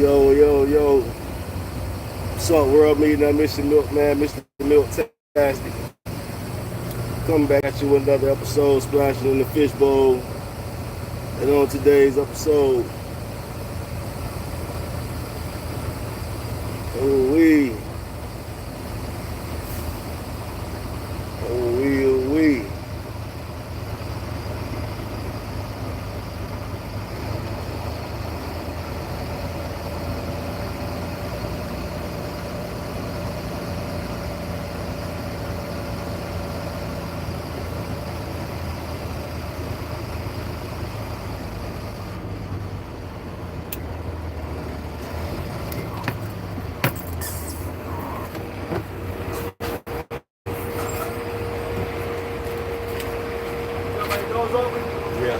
Yo. What's up, world? MillionaireMission Milkman, Mr. Milk-tastic. Coming back at you with another episode, splashing in the fishbowl. And on today's episode, ooh-wee. Yeah.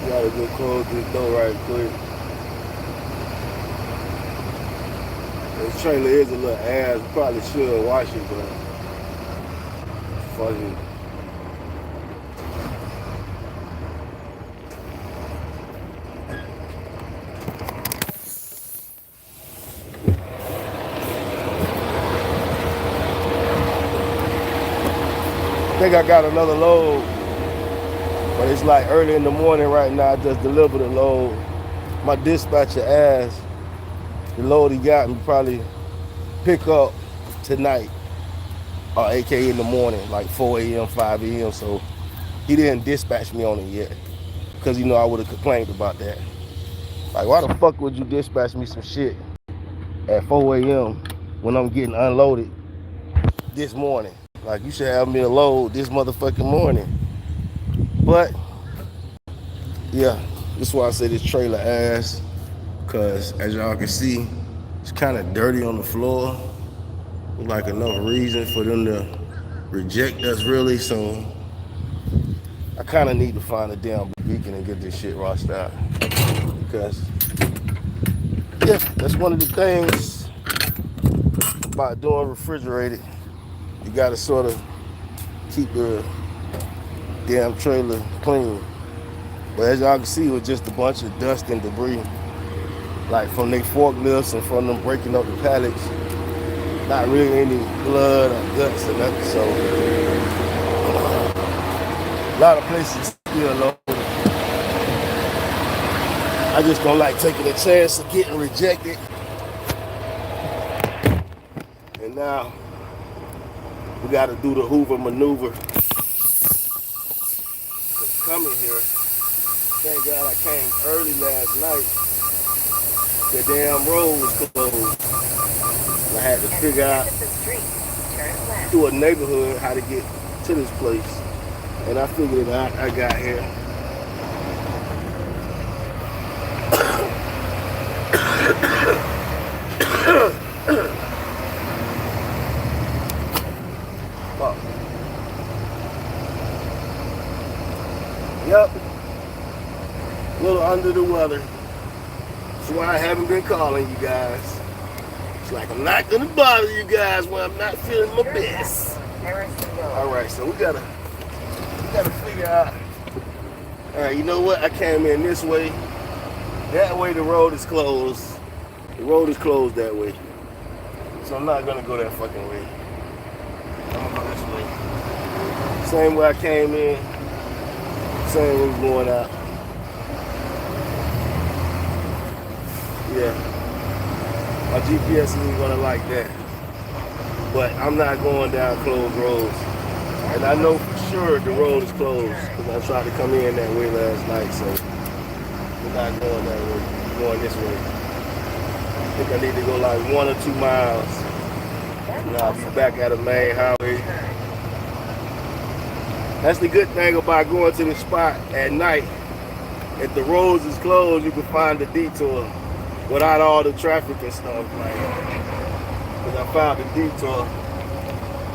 Gotta go close this door right quick. This trailer is a little ass. Probably should wash it, but fuck it. I think I got another load. But it's like early in the morning right now. I just delivered a load. My dispatcher asked the load he got me probably pick up tonight, or aka in the morning, like 4 a.m., 5 a.m. So he didn't dispatch me on it yet, because I would have complained about that. Like, why the fuck would you dispatch me some shit at 4 a.m. when I'm getting unloaded this morning? Like, you should have me a load this motherfucking morning. But yeah, this is why I say this trailer ass, because as y'all can see, it's kind of dirty on the floor. Like, enough reason for them to reject us, really. So I kind of need to find a damn beacon and get this shit washed out, because yeah, that's one of the things about doing refrigerated. You gotta sort of keep the damn trailer clean. But as y'all can see, it was just a bunch of dust and debris, like from their forklifts and from them breaking up the pallets. Not really any blood or guts or nothing. So a lot of places still loaded. I just don't like taking a chance of getting rejected. And now we got to do the Hoover maneuver. Coming here, thank God I came early last night. The damn road was closed. I had to figure out through a neighborhood how to get to this place. And I figured it out. I got here. Fuck. Yep. A little under the weather. That's why I haven't been calling you guys. It's like I'm not gonna bother you guys when I'm not feeling my best. Alright, so we gotta figure out. Alright, you know what? I came in this way. That way the road is closed. The road is closed that way. So I'm not gonna go that fucking way. I'm gonna go this way. Same way I came in. same when we're going out. Yeah. My GPS isn't gonna like that. But I'm not going down closed roads. And I know for sure the road is closed because I tried to come in that way last night, so we're not going that way. We're going this way. I think I need to go like 1 or 2 miles. And I'll be back at the main highway. That's the good thing about going to the spot at night. If the roads is closed, you can find the detour without all the traffic and stuff. Because I found the detour.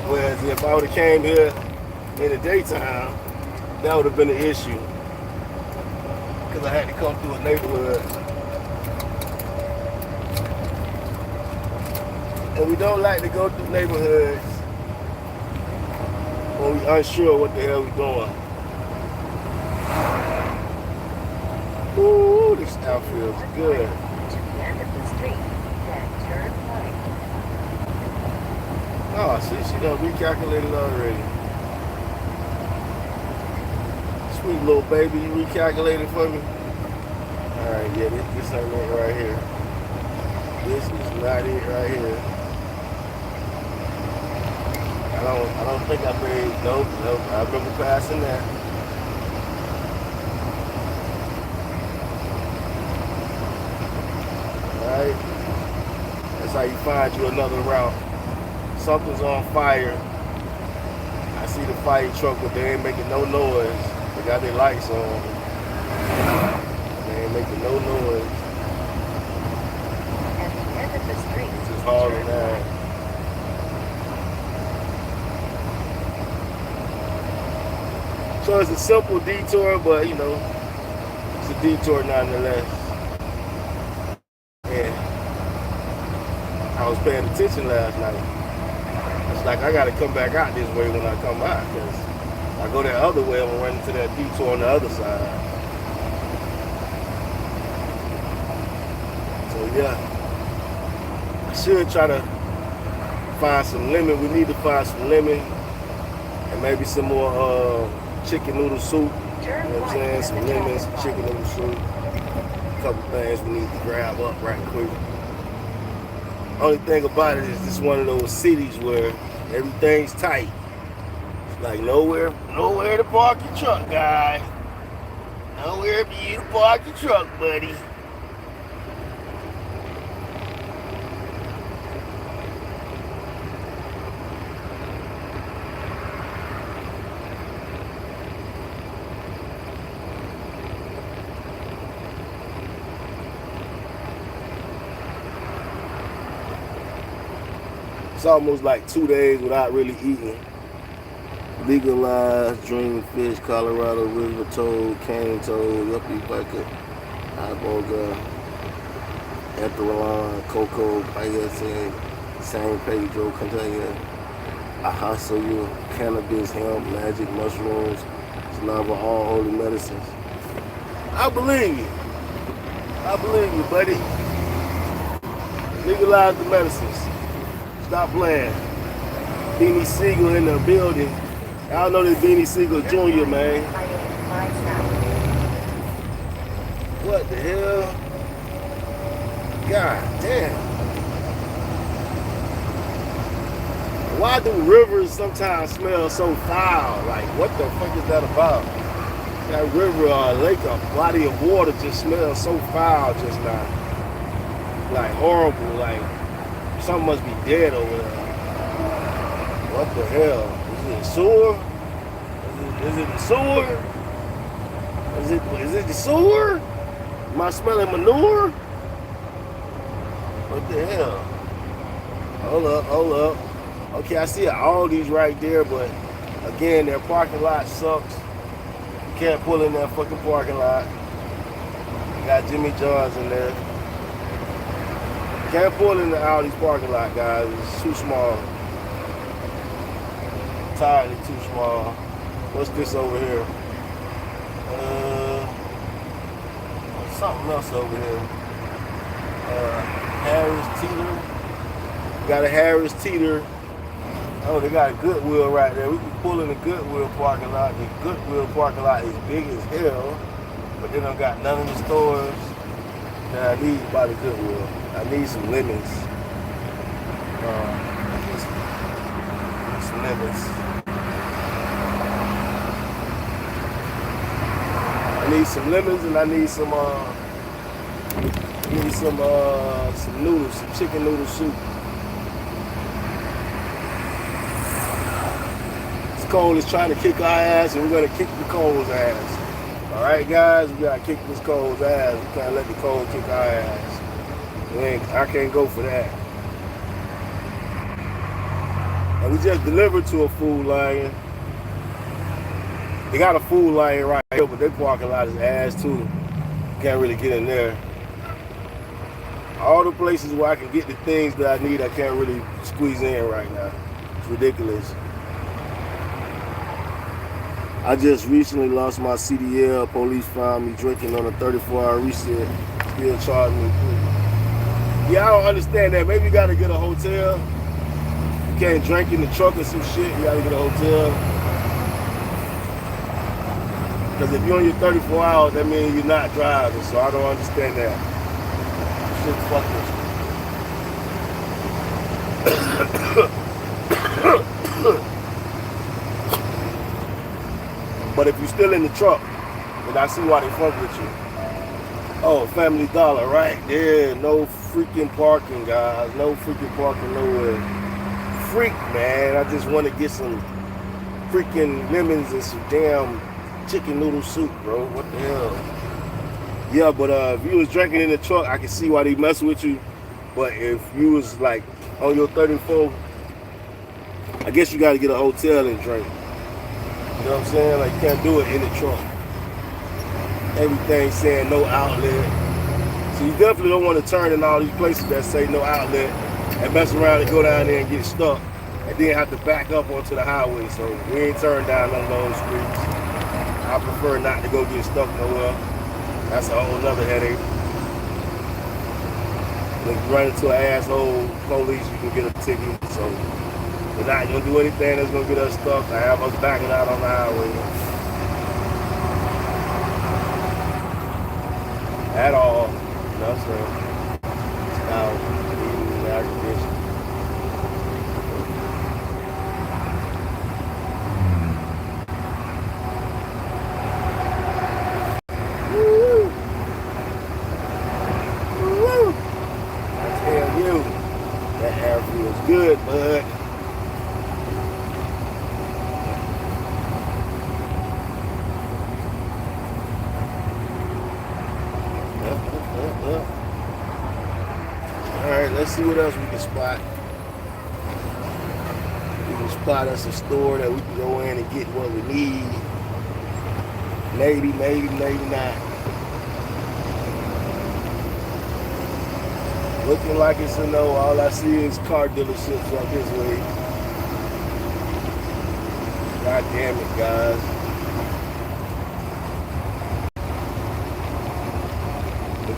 Whereas if I would have came here in the daytime, that would have been an issue. Because I had to come through a neighborhood. And we don't like to go through neighborhoods when we're unsure what the hell we're doing. Ooh, this outfield's good. To the end of the street, then turn right. Oh, see, she done recalculated already. Sweet little baby, you recalculated for me? Alright, yeah, this ain't it right here. This is not it right here. I don't think I paid, nope, I remember passing that. Alright, that's how you find you another route. Something's on fire. I see the fire truck, but they ain't making no noise. They got their lights on. They ain't making no noise. At the end of the street, It's just hauling that. So it's a simple detour, but you know, it's a detour nonetheless. And I was paying attention last night. It's like I gotta come back out this way when I come out, because if I go that other way, I'm gonna run into that detour on the other side. So yeah, I should try to find some lemon. We need to find some lemon and maybe some more chicken noodle soup. You know what I'm saying? Some lemons, some chicken noodle soup. A couple things we need to grab up right quick. Only thing about it is this is one of those cities where everything's tight. It's like nowhere to park your truck, guy. Nowhere for you to park your truck, buddy. It's almost like 2 days without really eating. Legalized, dream fish, Colorado, river toad, cane toad, yuppie bucket, iboga, Etherolon, cocoa, payasine, San Pedro, Kentucky, ahasayu, cannabis, hemp, magic mushrooms, salava, all holy medicines. I believe you, buddy. Legalize the medicines. Stop playing. Beanie Siegel in the building. I don't know this Beanie Siegel Jr., man. What the hell? God damn. Why do rivers sometimes smell so foul? Like, what the fuck is that about? That river or lake or body of water just smells so foul just now. Like, horrible. Like, something must be dead over there. What the hell? Is it a sewer? Is it the sewer? Is it the sewer? Am I smelling manure? What the hell? Hold up. Okay, I see all these right there, but again, their parking lot sucks. You can't pull in that fucking parking lot. You got Jimmy John's in there. Can't pull in the Audi's parking lot, guys. It's too small. Entirely too small. What's this over here? Something else over here. Harris Teeter. Got a Harris Teeter Oh, they got a Goodwill right there. We can pull in the Goodwill parking lot. The Goodwill parking lot is big as hell, but they don't got none of the stores that I need by the Goodwill. I need some lemons. Some lemons. I need some lemons and I need some noodles, some chicken noodle soup. This Cole is trying to kick our ass, and we're gonna kick the Cole's ass. All right, guys, we gotta kick this Cole's ass. We can't let the Cole kick our ass. I can't go for that. And we just delivered to a Food Lion. They got a Food Lion right here, but their parking lot is ass too. Can't really get in there. All the places where I can get the things that I need, I can't really squeeze in right now. It's ridiculous. I just recently lost my CDL. Police found me drinking on a 34-hour reset. Still charging me. Yeah, I don't understand that. Maybe you gotta get a hotel. You can't drink in the truck or some shit. You gotta get a hotel. Because if you're on your 34 hours, that means you're not driving. So I don't understand that. Shit's fucking. But if you're still in the truck, then I see why they fuck with you. Oh, Family Dollar, right? Yeah, no freaking parking, guys. No freaking parking nowhere. Freak, man. I just want to get some freaking lemons and some damn chicken noodle soup, bro. What the hell? Yeah, but if you was drinking in the truck, I can see why they mess with you. But if you was like on your 34, I guess you got to get a hotel and drink. You know what I'm saying? Like, you can't do it in the truck. Everything saying no outlet. So you definitely don't want to turn in all these places that say no outlet and mess around and go down there and get stuck and then have to back up onto the highway. So we ain't turned down none of those streets. I prefer not to go get stuck nowhere. That's a whole nother headache. When you run into an asshole police, you can get a ticket. So we're not going to do anything that's going to get us stuck. I have us backing out on the highway. At all. You know what I'm saying? It's now the air conditioning. Woo! Woo! I tell you, that air feels good, bud. Alright, let's see what else we can spot. We can spot us a store that we can go in and get what we need. Maybe not. Looking like it's a no. All I see is car dealerships like this way. God damn it, guys.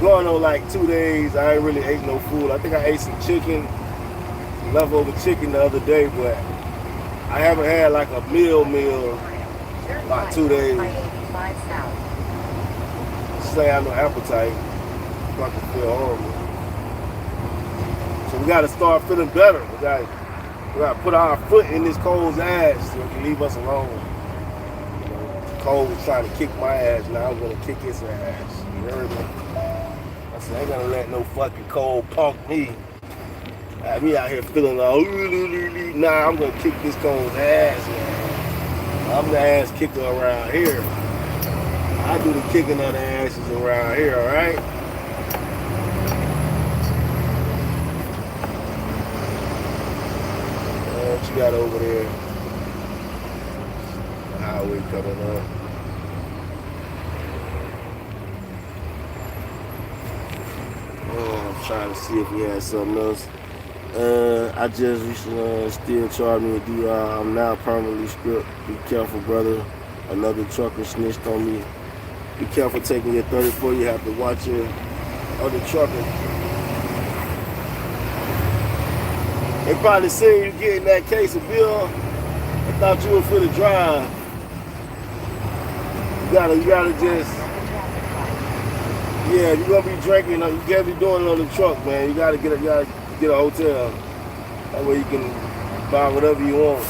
Going on like 2 days, I ain't really ate no food. I think I ate some chicken, leftover chicken the other day, but I haven't had like a meal about 2 days. Say I have no appetite. I fucking feel horrible. So we gotta start feeling better. We gotta put our foot in this Cole's ass so he can leave us alone. You know, Cole was trying to kick my ass, now I'm gonna kick his ass. You heard me? I ain't gonna let no fucking Cole punk me. Have me out here feeling all, nah, I'm gonna kick this Cole's ass, man. I'm the ass kicker around here. I do the kicking of the asses around here, alright? What you got over there? The highway coming up. I'm trying to see if we had something else. I just recently still charged me a DR. I'm now permanently stripped. Be careful, brother. Another trucker snitched on me. Be careful taking your 34. You have to watch your other trucker. They probably seen you getting that case of beer. I thought you were for the drive. You gotta just, yeah, you're gonna be drinking, you can't be doing it on the truck, man. You gotta get a hotel. That way you can buy whatever you want.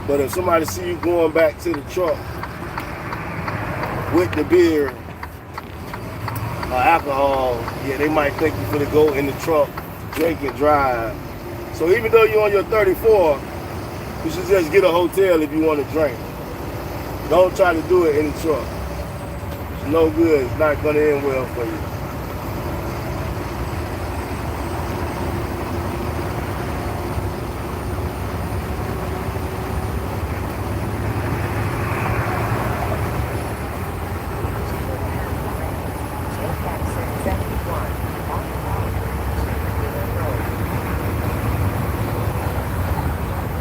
But if somebody see you going back to the truck with the beer or alcohol, yeah, they might think you finna go in the truck, drink and drive. So even though you're on your 34, you should just get a hotel if you want to drink. Don't try to do it in the truck. It's no good. It's not gonna end well for you.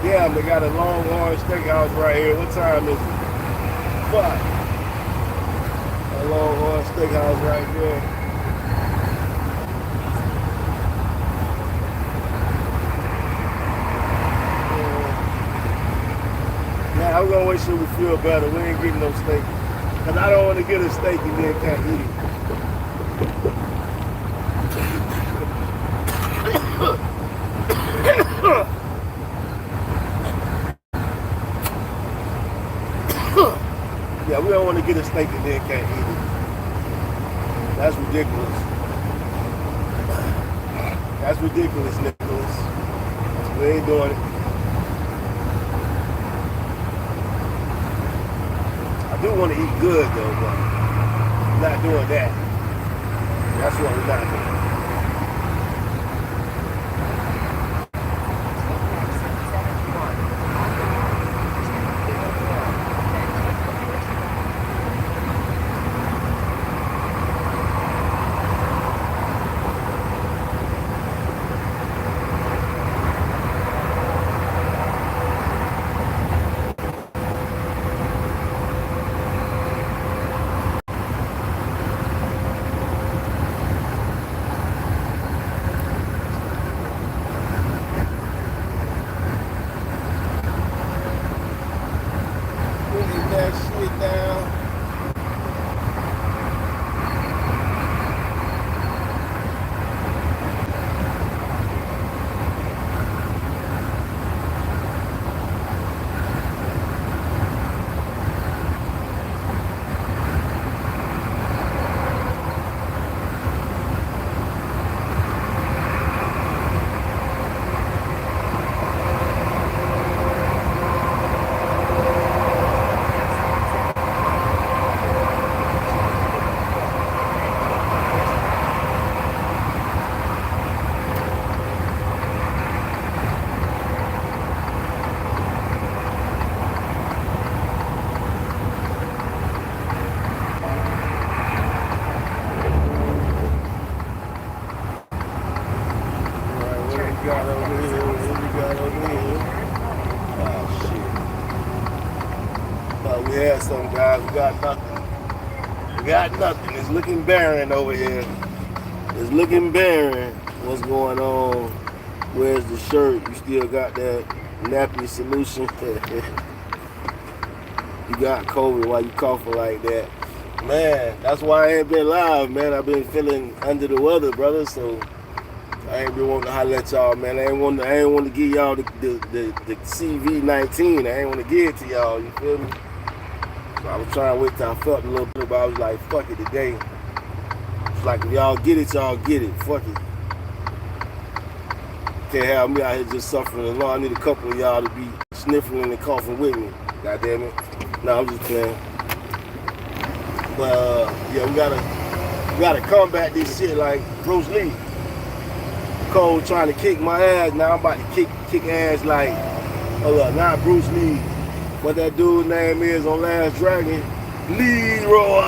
Yeah, they got a Longhorn Steakhouse right here. What time is it? 5. A Longhorn Steakhouse right there. Now I'm gonna wait till we feel better. We ain't getting no steak. Cause I don't want to get a steak and then can't eat it. Yeah, we don't want to get a steak and then can't eat it. That's ridiculous. That's ridiculous, Nicholas. We ain't doing it. I do want to eat good though, but I'm not doing that. That's what we're not doing. That shit down. We had some guys, we got nothing. We got nothing. It's looking barren over here. It's looking barren. What's going on? Where's the shirt? You still got that nappy solution? You got COVID while you coughing like that. Man, that's why I ain't been live, man. I've been feeling under the weather, brother, so I ain't been wanting to holler at y'all, man. I ain't want to give y'all the CV-19. I ain't want to give it to y'all, you feel me? So I was trying to wait till I felt a little bit, but I was like, fuck it today. It's like, if y'all get it, y'all get it. Fuck it. Can't have me out here just suffering alone. I need a couple of y'all to be sniffling and coughing with me. God damn it. No, I'm just playing. But yeah, we gotta combat this shit like Bruce Lee. Cole trying to kick my ass. Now I'm about to kick ass like, not Bruce Lee. What that dude's name is on Last Dragon, Leroy.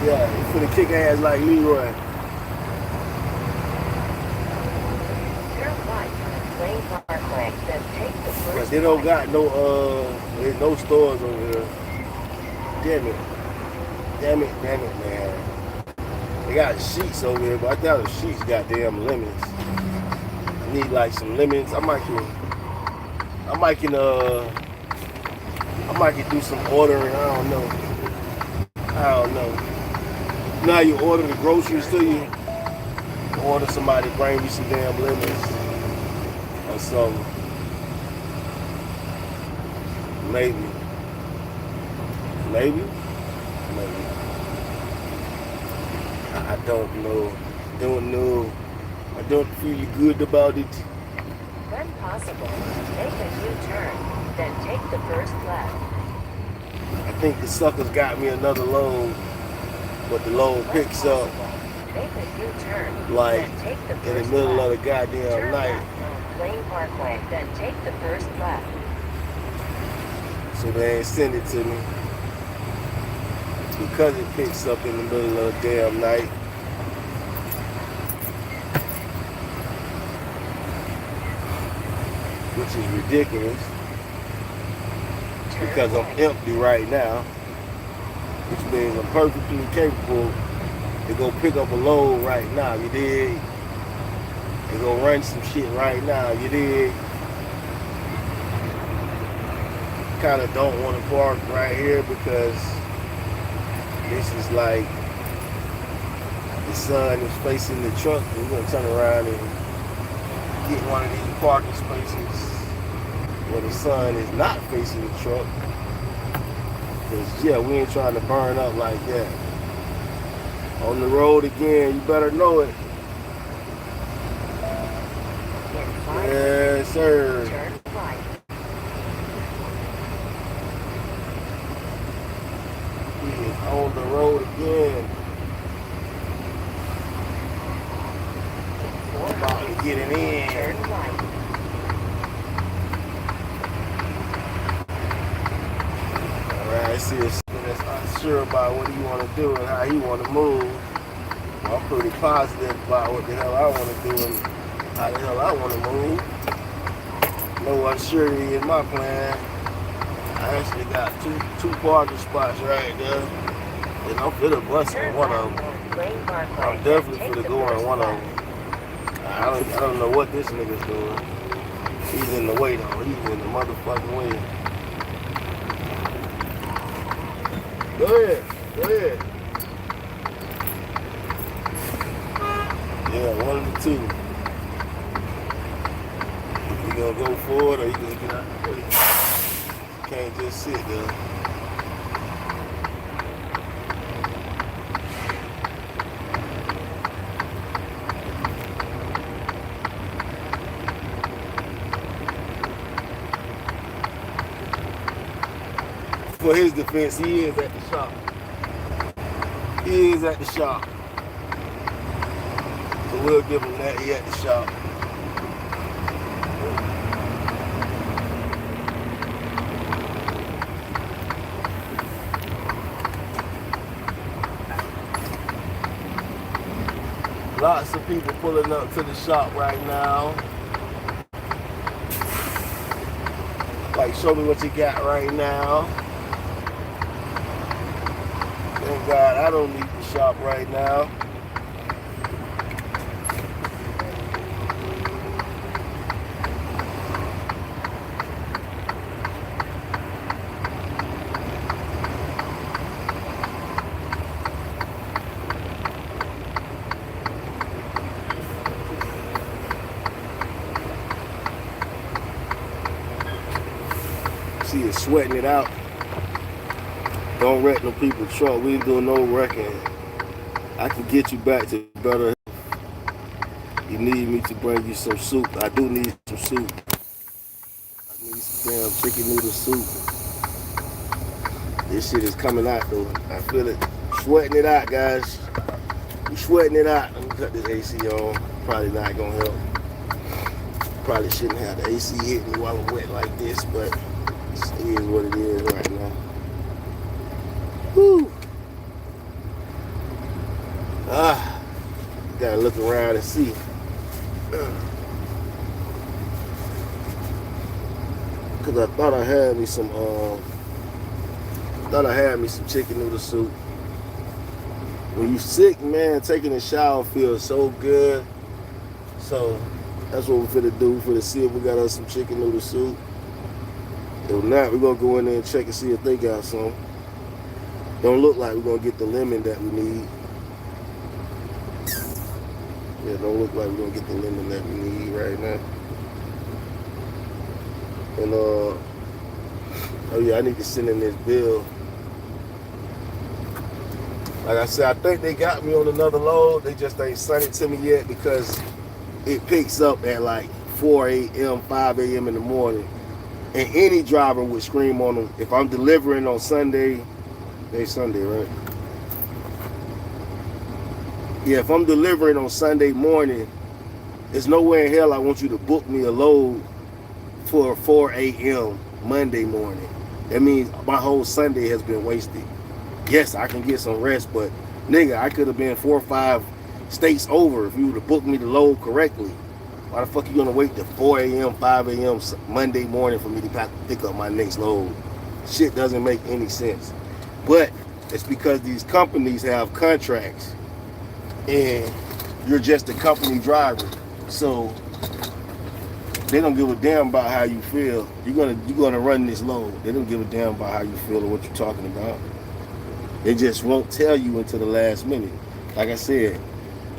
Yeah, he's finna kick ass like Leroy. But they don't got no there's no stores over here. Damn it, man. They got sheets over here, but I thought the sheets got damn lemons. need like some lemons. I might can do some ordering. I don't know. Now you order the groceries to you. Order somebody to bring you some damn lemons or something. Maybe. I don't know. I don't feel good about it. When possible, make a U-turn, then take the first left. I think the suckers got me another load, but the load picks up Make a U-turn, like then take the in the first middle of left. the goddamn Turn night. left on Lane Parkway, then take the first left. So they ain't send it to me because it picks up in the middle of the damn night. Which is ridiculous because I'm empty right now, which means I'm perfectly capable to go pick up a load right now, you dig? And go run some shit right now, you dig? Kind of don't want to park right here because this is like the sun is facing the truck. We're gonna turn around and get one of these parking spaces where the sun is not facing the truck. Cause yeah, we ain't trying to burn up like that. On the road again, you better know it. Yes, sir. Turn right. He is on the road again. About to get it in. Turn right. Alright, see if that's unsure about what he want to do and how he want to move. I'm pretty positive about what the hell I want to do and how the hell I want to move. No uncertainty in my plan. I actually got two parking spots right there. And I'm finna bust in one of them. I'm definitely finna go in one of them. I don't know what this nigga's doing. He's in the way though. He's in the motherfucking way. Go ahead. Yeah, one of the two. You gonna go forward or you gonna get out the way? You can't just sit there. For his defense, he is at the shop. So we'll give him that. He at the shop. Lots of people pulling up to the shop right now. Like, show me what you got right now. Thank God I don't need the shop right now. See, it's sweating it out. Don't wreck no people's truck. We ain't doing no wrecking. I can get you back to better health. You need me to bring you some soup. I do need some soup. I need some damn chicken noodle soup. This shit is coming out though. I feel it. Sweating it out, guys. We sweating it out. Let me cut this AC on. Probably not gonna help. Probably shouldn't have the AC hit me while I'm wet like this, but it is what it is right now. Woo! Gotta look around and see. Cause I thought I had me some chicken noodle soup. When you sick, man, taking a shower feels so good. So That's what we're finna do. We're finna see if we got us some chicken noodle soup. If not, we're gonna go in there and check and see if they got some. Don't look like we're gonna get the lemon that we need. Yeah, don't look like we're gonna get the lemon that we need right now. And oh yeah, I need to send in this bill. Like I said, I think they got me on another load. They just ain't sent it to me yet because it picks up at like 4 a.m., 5 a.m. in the morning. And any driver would scream on them. If I'm delivering on Sunday, today's Sunday, right? Yeah, if I'm delivering on Sunday morning, there's no way in hell I want you to book me a load for 4 a.m. Monday morning. That means my whole Sunday has been wasted. Yes, I can get some rest, but nigga, I could have been 4 or 5 states over if you would have booked me the load correctly. Why the fuck you gonna wait till 4 a.m., 5 a.m. Monday morning for me to pick up my next load? Shit doesn't make any sense. But it's because these companies have contracts and you're just a company driver. So they don't give a damn about how you feel. You're gonna run this load. They don't give a damn about how you feel or what you're talking about. They just won't tell you until the last minute. Like I said,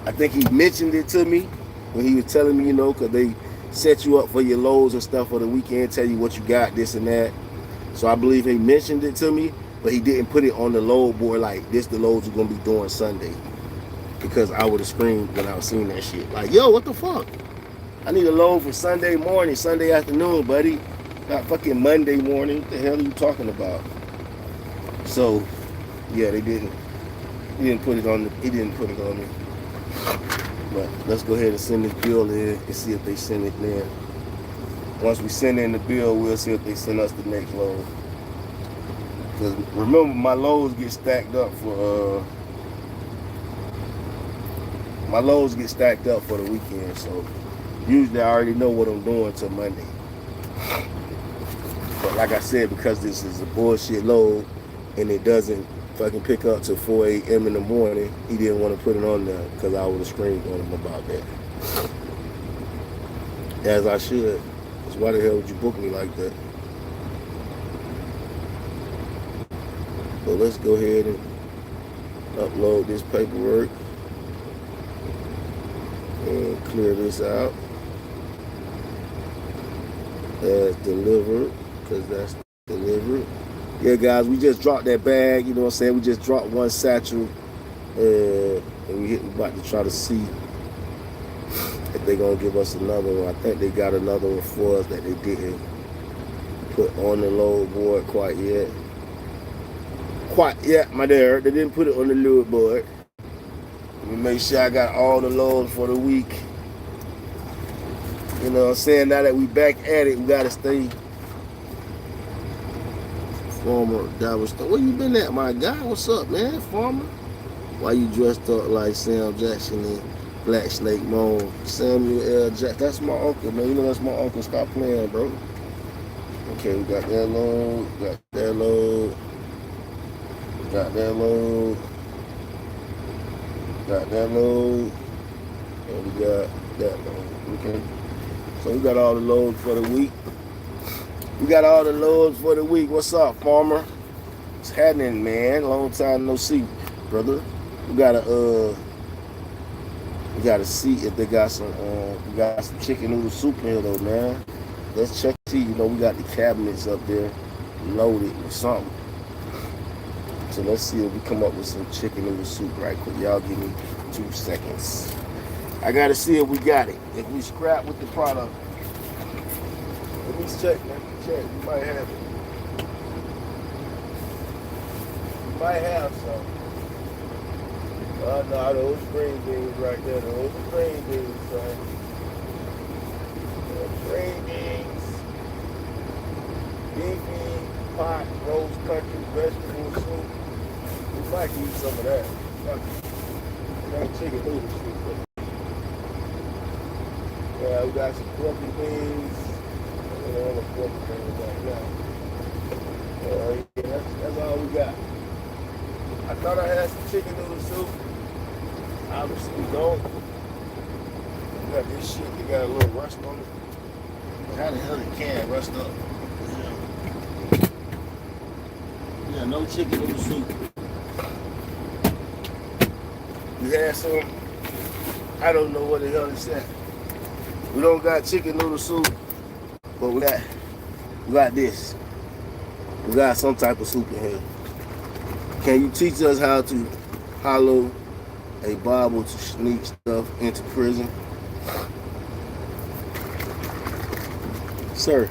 I think he mentioned it to me when he was telling me, because they set you up for your loads and stuff for the weekend, tell you what you got, this and that. So I believe he mentioned it to me, but he didn't put it on the load board like this. The loads are gonna be doing Sunday, because I would have screamed when I was seeing that shit. Like, yo, what the fuck? I need a load for Sunday morning, Sunday afternoon, buddy. Not fucking Monday morning. What the hell are you talking about? So, yeah, they didn't. He didn't put it on me. But let's go ahead and send this bill in and see if they send it in. Once we send in the bill, we'll see if they send us the next load. Because remember, my loads get stacked up for the weekend. So usually I already know what I'm doing till Monday. But like I said, because this is a bullshit load and it doesn't fucking pick up till 4 a.m. in the morning, he didn't want to put it on there because I would have screamed on him about that. As I should. Because why the hell would you book me like that? So let's go ahead and upload this paperwork and clear this out as delivered, because that's delivered. Yeah, guys, we just dropped that bag, you know what I'm saying? We just dropped one satchel, and we about to try to see if they're going to give us another one. I think they got another one for us that they didn't put on the load board quite yet. My dear, they didn't put it on the load board. Let me make sure I got all the loads for the week. You know what I'm saying? Now that we back at it, we got to stay. Farmer Dallas, where you been at, my guy? What's up, man? Farmer? Why you dressed up like Sam Jackson and Black Snake Moan? Samuel L. Jackson. That's my uncle, man. You know that's my uncle. Stop playing, bro. Okay, we got that load. Got that load. Got that load. Got that load. And we got that load. Okay. So we got all the loads for the week. What's up, Farmer? What's happening, man? Long time no see, brother. We gotta see if they got some chicken noodle soup here though, man. Let's check. See, we got the cabinets up there loaded with something. So let's see if we come up with some chicken noodle soup right quick. Y'all give me 2 seconds. I gotta see if we got it. If we scrap with the product. Let me check, man. Check. You might have it. You might have some. No, those green beans right there. Those are green beans, son. Green beans. Beefy, pot, roast country, vegetable soup. We might eat some of that. That chicken noodle soup. Yeah, we got some porky beans. All the porky beans right now. Yeah, that's all we got. I thought I had some chicken noodle soup. Obviously don't. got this shit, they got a little rust on it. How the hell it can rust up? Yeah, no chicken noodle soup. We had some, I don't know what the hell it's at. We don't got chicken noodle soup, but we got this. We got some type of soup in here. Can you teach us how to hollow a Bible to sneak stuff into prison? Sir,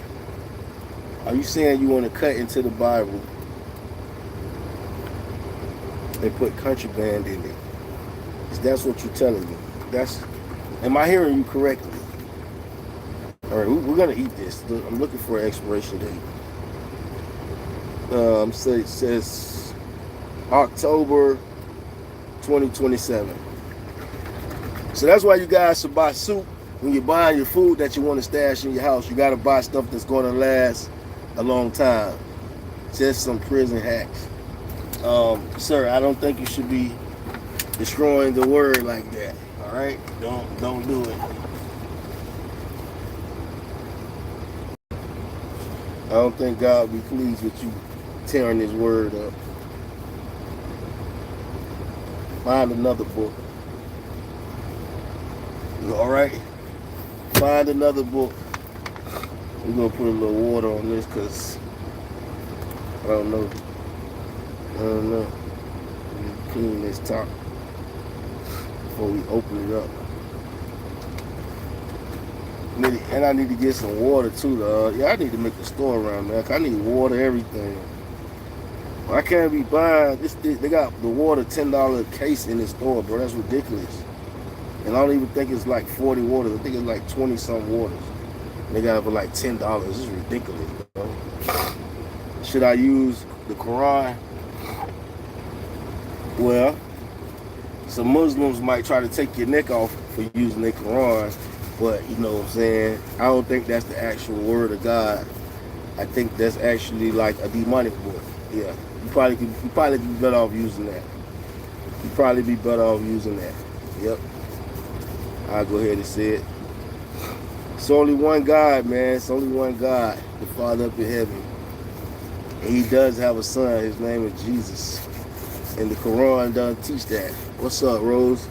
are you saying you want to cut into the Bible and put contraband in it? Is that what you're telling me? Am I hearing you correctly? All right, we're gonna eat this. I'm looking for an expiration date. So it says October 2027. So that's why you guys should buy soup when you're buying your food that you want to stash in your house. You got to buy stuff that's going to last a long time. Just some prison hacks. Sir, I don't think you should be destroying the word like that. All right, don't do it. I don't think God will be pleased with you tearing his word up. Find another book. All right? Find another book. We're going to put a little water on this because I don't know. Clean this top before we open it up. And I need to get some water too, dog. Yeah, I need to make a store around there. I need water, everything. I can't be buying this. They got the water $10 case in the store, bro. That's ridiculous. And I don't even think it's like 40 waters. I think it's like 20 some waters. And they got it for like $10. This is ridiculous, bro. Should I use the Quran? Well, some Muslims might try to take your neck off for using the Quran, but you know what I'm saying? I don't think that's the actual word of God. I think that's actually like a demonic book. Yeah, you probably be better off using that. You'd probably be better off using that. Yep. I'll go ahead and say it. It's only one God, man. It's only one God, the Father up in heaven. And he does have a son. His name is Jesus. And the Quran doesn't teach that. What's up, Rose?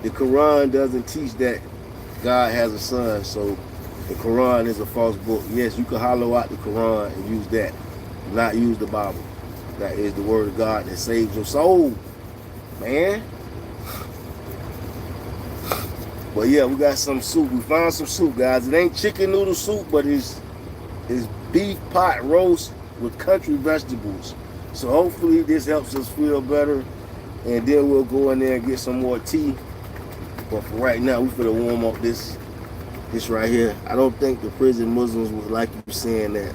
The Quran doesn't teach that God has a son. So the Quran is a false book. Yes, you can hollow out the Quran and use that. Not use the Bible. That is the word of God that saves your soul, man. But yeah, we got some soup. We found some soup, guys. It ain't chicken noodle soup, but it's beef pot roast with country vegetables. So hopefully this helps us feel better. And then we'll go in there and get some more tea. But for right now, we finna warm up this right here. I don't think the prison Muslims would like you saying that.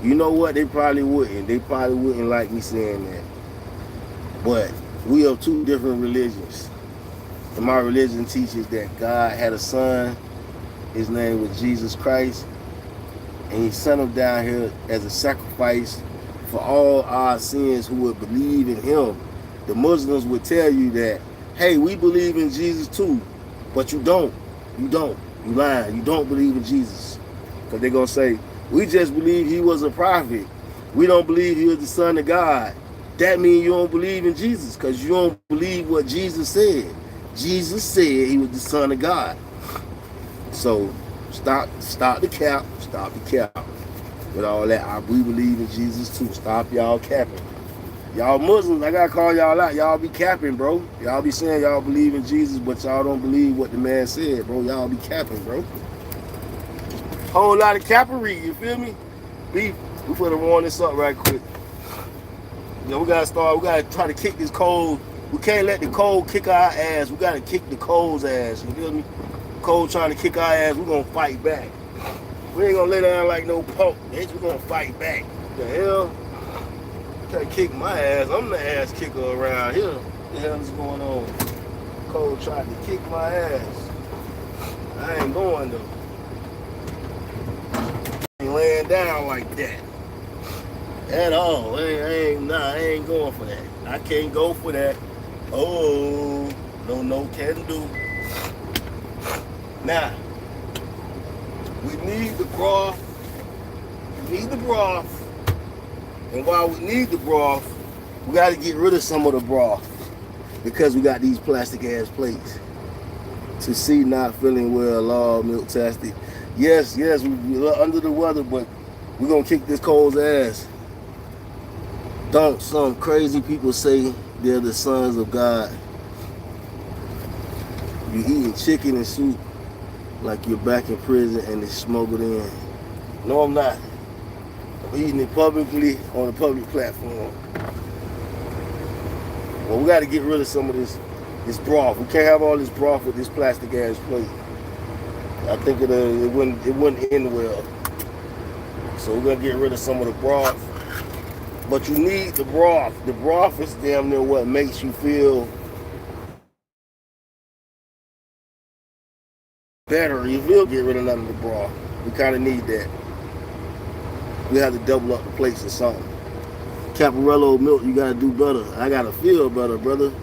You know what? They probably wouldn't. They probably wouldn't like me saying that. But we are two different religions. And my religion teaches that God had a son. His name was Jesus Christ. And he sent him down here as a sacrifice for all our sins who would believe in him. The Muslims would tell you that, hey, we believe in Jesus too. But you don't. You don't. You lying. You don't believe in Jesus. Because they're going to say, we just believe he was a prophet. We don't believe he was the son of God. That means you don't believe in Jesus because you don't believe what Jesus said. Jesus said he was the son of God. So stop the cap. Stop the cap. With all that, we believe in Jesus too. Stop y'all capping. Y'all Muslims, I gotta call y'all out. Y'all be capping, bro. Y'all be saying y'all believe in Jesus, but y'all don't believe what the man said, bro. Y'all be capping, bro. Whole lot of cappery, you feel me? We finna warm this up right quick. You know, we gotta try to kick this cold. We can't let the cold kick our ass. We gotta kick the cold's ass, you feel me? Cold trying to kick our ass, we're gonna fight back. We ain't gonna lay down like no punk, bitch. We're gonna fight back. What the hell? You can't kick my ass. I'm the ass kicker around here. What the hell is going on? Cole tried to kick my ass. I ain't going though. I ain't laying down like that. At all. I ain't going for that. I can't go for that. Oh, no can do. Now, we need the broth. We need the broth. And while we need the broth, we got to get rid of some of the broth because we got these plastic ass plates. To see not feeling well, Lord, milk tasty. Yes, we're under the weather, but we're going to kick this cold's ass. Don't some crazy people say they're the sons of God. You're eating chicken and soup like you're back in prison and it's smuggled in. No, I'm not. I'm eating it publicly on a public platform. Well, we got to get rid of some of this broth. We can't have all this broth with this plastic ass plate. I think it wouldn't end well. So we're gonna get rid of some of the broth. But you need the broth. The broth is damn near what makes you feel better. You will get rid of none of the broth. We kind of need that. We have to double up the plates or something. Caparello milk, you gotta do better. I gotta feel better, brother.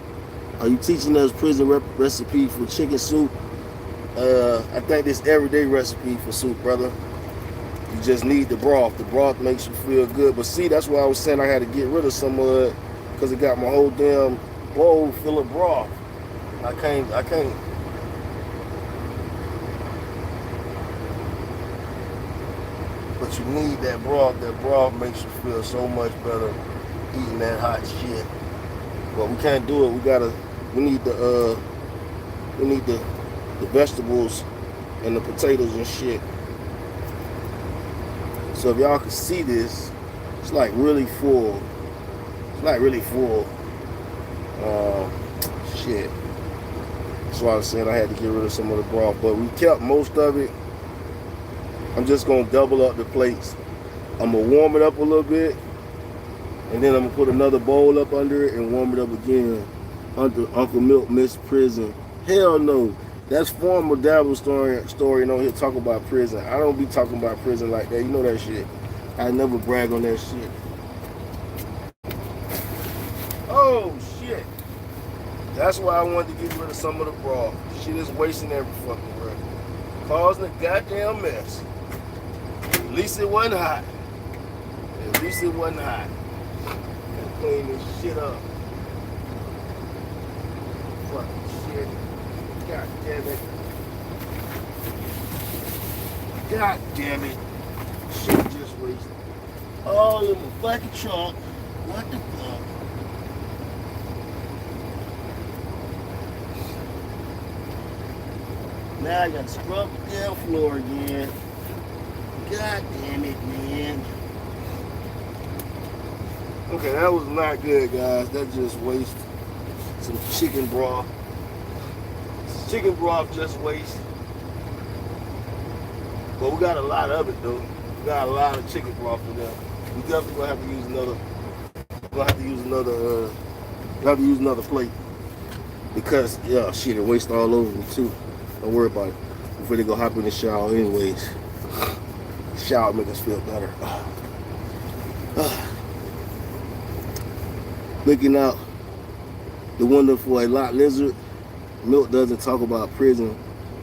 Are you teaching us prison recipe for chicken soup? I think this everyday recipe for soup, brother. You just need the broth. The broth makes you feel good. But see, that's why I was saying I had to get rid of some of it because it got my whole damn bowl full of broth. I can't. But you need that broth. That broth makes you feel so much better eating that hot shit. But we can't do it. We need the vegetables and the potatoes and shit. So if y'all can see this, it's like really full. It's like really full. Shit. That's why I was saying I had to get rid of some of the broth. But we kept most of it. I'm just gonna double up the plates. I'm gonna warm it up a little bit. And then I'm gonna put another bowl up under it and warm it up again. Under Uncle Milk missed prison. Hell no. That's former Dabble story on here talking about prison. I don't be talking about prison like that. You know that shit. I never brag on that shit. Oh shit. That's why I wanted to get rid of some of the broth. Shit is wasting every fucking word. Causing a goddamn mess. At least it wasn't hot. At least it wasn't hot. Gotta clean this shit up. Fucking shit. God damn it. God damn it. Shit just wasted. All in my fucking trunk. What the fuck? Now I gotta scrub the damn floor again. God damn it, man. Okay, that was not good, guys. That just wasted some chicken broth. Chicken broth just waste. But we got a lot of it though. We got a lot of chicken broth in there. We definitely gonna have to use another. We'll have to use another plate because yeah, shit, it wastes all over me too. Don't worry about it. Before they go hop in the shower, anyways. The shower make us feel better. Looking out the window for a lot lizard. Milk doesn't talk about prison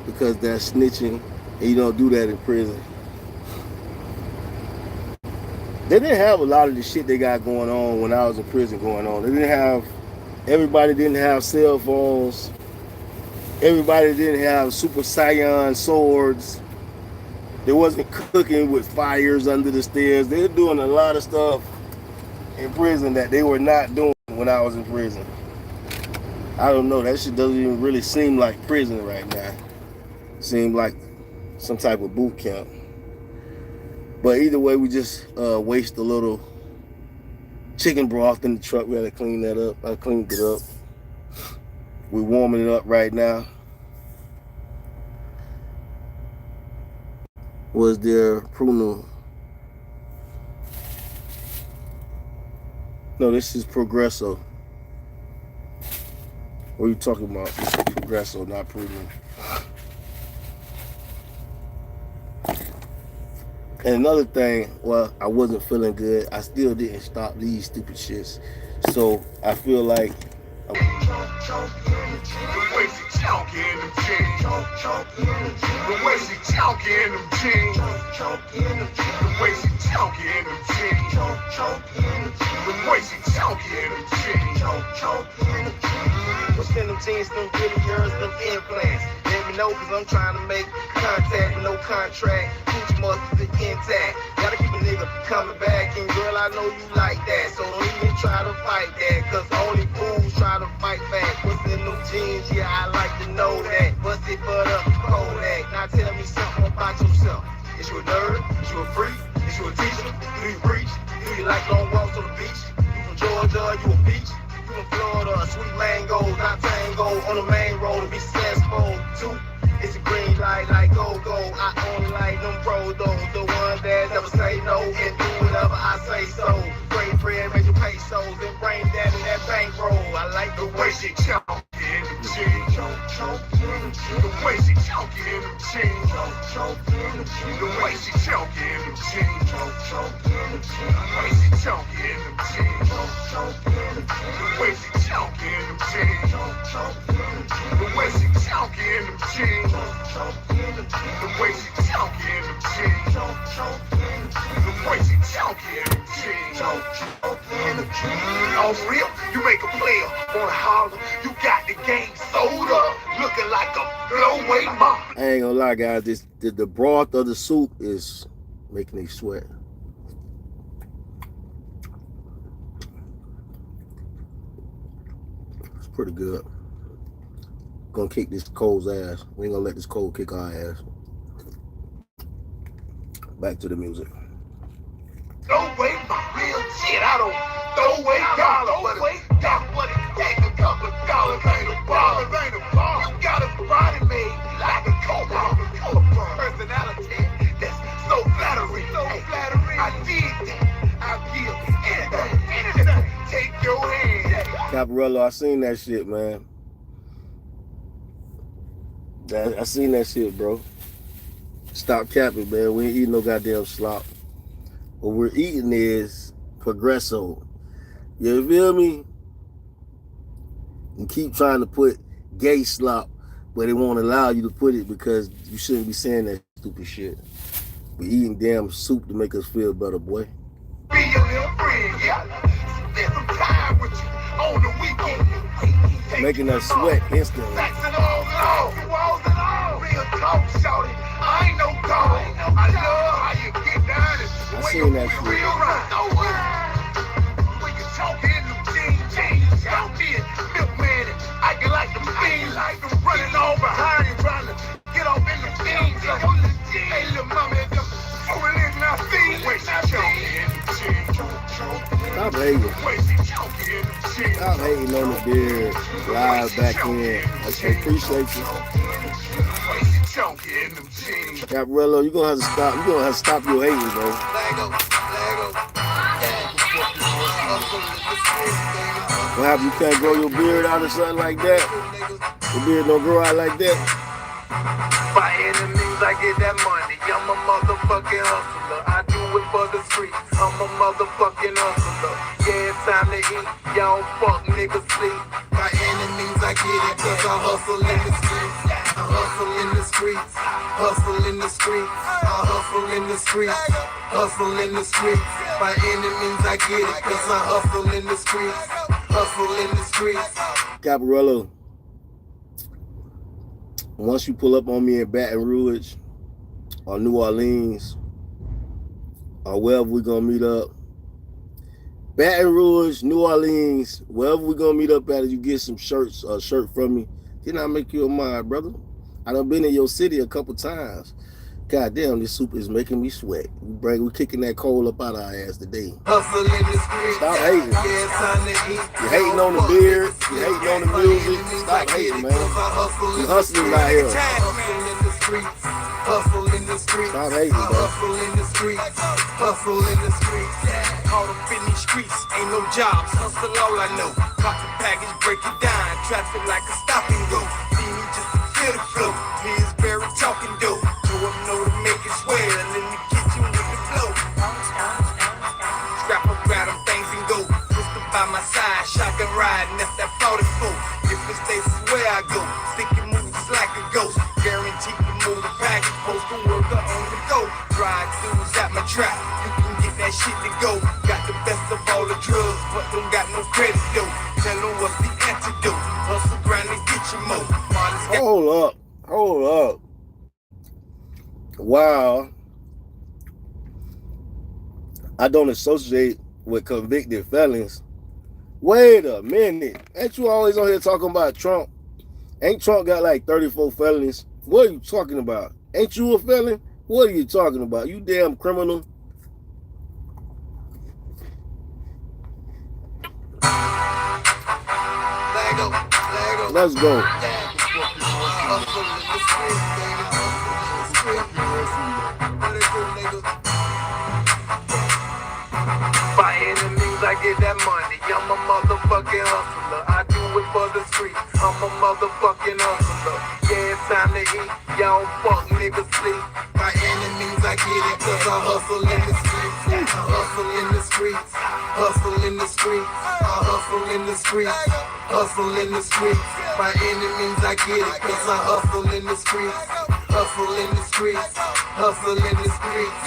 because that's snitching, and you don't do that in prison. They didn't have a lot of the shit they got going on when I was in prison going on. Everybody didn't have cell phones. Everybody didn't have Super Saiyan swords. They wasn't cooking with fires under the stairs. They were doing a lot of stuff in prison that they were not doing when I was in prison. I don't know. That shit doesn't even really seem like prison right now. It seemed like some type of boot camp. But either way, we just waste a little chicken broth in the truck. We had to clean that up. I cleaned it up. We're warming it up right now. Was there pruno? No, this is Progresso. What are you talking about? This is Progresso, not pruno. And another thing, well, I wasn't feeling good. I still didn't stop these stupid shits. So I feel like The way she talking them jeans. The way she talking them jeans. The way she talking them jeans. The way she talking them jeans. What's in them jeans, them really yours, them implants? Let me know, cause I'm trying to make contact, no contract. Coochie muscles are intact. Gotta keep a nigga coming back. And girl, I know you like that. So don't even try to fight that. Cause only fools try to fight back. What's in them jeans? Yeah, I like to know that. Bust it for the Kodak. Now tell me something about yourself. Is you a nerd? Is you a freak? Is you a teacher? Do you preach? Do you like long walks on the beach? You from Georgia? You a beach? You from Florida? Sweet mangoes, not tango. On the main road to be successful. Two, it's a green light like go-go. I only like them bros though. The ones that never say no and do whatever I say so. Great bread, major pesos, and bring that in that bankroll. I like the way she talking them jeans. The way she talking them jeans. The way she talking them jeans. The way she talking them jeans. The way she talking them jeans. The way she talking them jeans. The way she talking them jeans. The way she talking them jeans. On real, you make a player on Harlem. You got the game sold up, looking like a blow-away mom. I ain't gonna lie, guys. The broth of the soup is making me sweat. It's pretty good. Gonna kick this cold's ass. We ain't gonna let this cold kick our ass. Back to the music. Throw away my real shit. I don't throw away dollar, but it take a couple of dollars. Ain't a ball, ain't a ball. You got a body made like a cobra. Personality that's so flattering. I did that. I'll give anything. Take your hand. Caparello, I seen that shit, man. I seen that shit, bro. Stop capping, man. We ain't eating no goddamn slop. What we're eating is Progresso. You feel me? And keep trying to put gay slop, but they won't allow you to put it because you shouldn't be saying that stupid shit. We eating damn soup to make us feel better, boy. Be your little friend, yeah. Spend some time with you on the weekend. Making us sweat instantly. Facts and all, walls and all. Real talk, shorty. I ain't no dog. I love how you get down and I seen that shit. real right. When you talking them jeans, don't be a milkman and acting like them fiends, like them running all behind you, trying to get off in the fiends. Hey, little mama, them over in my feet. Way she choking them jeans. Stop hating. Way she choking them jeans. Stop hating on the beard. Live back in. I appreciate you. Caparello, you're gonna have to stop. You're gonna have to stop your hating, bro. What happened? You can't grow your beard out or something like that? Your beard don't grow out like that? By any means I get that money. I'm a motherfucking hustler. I do it for the streets. I'm a motherfucking hustler. Yeah, it's time to eat. Y'all fuck niggas sleep. By any means I get it, cause I hustle in the streets. I hustle in the streets. Hustle in the streets. I hustle in the streets. Hustle in the streets. By any means I get it, cause I hustle in the streets. Hustle in the streets. Caparello, once you pull up on me in Baton Rouge or New Orleans or wherever we're gonna meet up, Baton Rouge, New Orleans, wherever we're gonna meet up at, you get some shirts, a shirt from me, then I'll make you a mind, brother. I done been in your city a couple times. God damn, this soup is making me sweat. We kicking that coal up out of our ass today. Hustle in the streets. Stop hating. You hating on the beard. You hating on the music. Stop hating, man. You hustling out here. Hustle in the streets. Hustle in the streets. Stop hating, bro. Hustle in the streets. Hustle in the streets. Caught up in these streets. Ain't no jobs. Hustle all I know. Pocket package, break it down. Traffic like a stop and go. See me just to feel the flow. Here's Barry talking dope. Know to make it swell in the kitchen with the flow. Scrap up, grab them things and go. Pistol by my side, shotgun riding, that's that 44. Different states is where I go. Sticky moves just like a ghost. Guaranteed to move the package. Postal worker on the go. Drive throughs at my trap. You can get that shit to go. Got the best of all the drugs, but don't got no credit though. Tell them what's the antidote. Hustle grind and get your mo. Hold up. Wow. I don't associate with convicted felons. Wait a minute. Ain't you always on here talking about Trump? Ain't Trump got like 34 felonies? What are you talking about? Ain't you a felon? What are you talking about? You damn criminal. Let's go. By any means I get that money, I'm a motherfucking hustler. I do it for the streets, I'm a motherfucking hustler. Yeah, it's time to eat, y'all fuck niggas sleep. By any means I get it, cause I hustle in the streets. I hustle in the streets, hustle in the streets. I hustle in the streets, hustle in the streets. By any means I get it, cause I hustle in the streets. Hustle in the streets, hustle in the streets.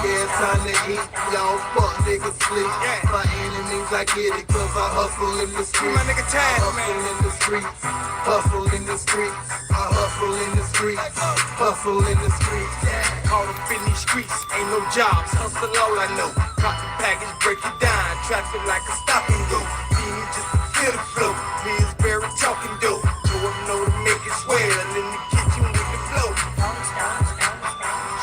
Yeah, it's time to eat, y'all fuck niggas sleep. By any means I get it, cause I hustle in the streets. My nigga hustle in the streets, hustle in the streets. I hustle in the streets, hustle in the streets. Caught up in these streets, ain't no jobs, hustle all I know. Caught the package, break it down, traffic like a stop and go. Need me just to feel the flow, Pillsbury talking dope. Show them know to make it swell in the kitchen with the flow.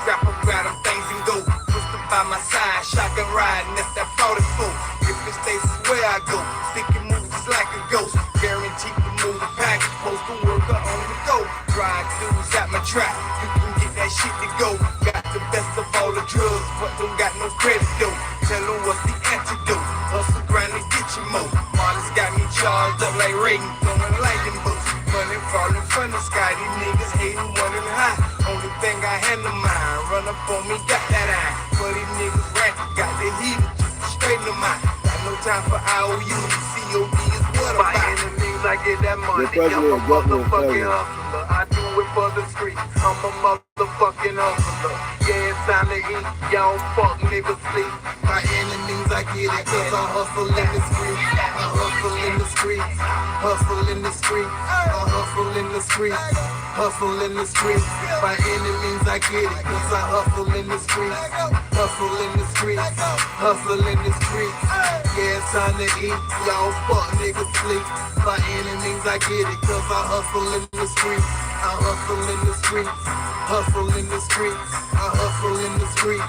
Scrap up, grab them things and go. Pistol by my side, shotgun riding, that's that 44. Different states is where I go. Sticky moves just like a ghost. Guaranteed to move the package. Postal worker on the go. Drive throughs at my trap. You can get that shit to go. Got the best of all the drugs, but don't got no credit though. Tell them what's the antidote. Hustle grind and get your mo. Marlins got me charged up like Raiden, throwing lightning bolts. Money falling from the sky. These niggas hating, running high. Only thing I handle mine. Run up on me, got that eye. But these niggas ratchet, got the heater, just straighten them out. Got no time for IOU. COD is what I'm about. By any means I get that money. I'm a motherfucking hustler. I do it for the streets. I'm a motherfucking hustler. Yeah, it's time to eat. Y'all fuck niggas sleep. By any means I get it, cause I hustle in the streets. I hustle in the streets. Hustle in the streets. I hustle in the streets. Hustle in the streets. By any means I get it, cause I hustle in the streets. Hustle in the streets. Hustle in the streets. Yeah, it's time to eat. Y'all fuck niggas sleep. By any means I get it, cause I hustle in the streets. I hustle in the streets. Hustle in the streets. I hustle in the streets.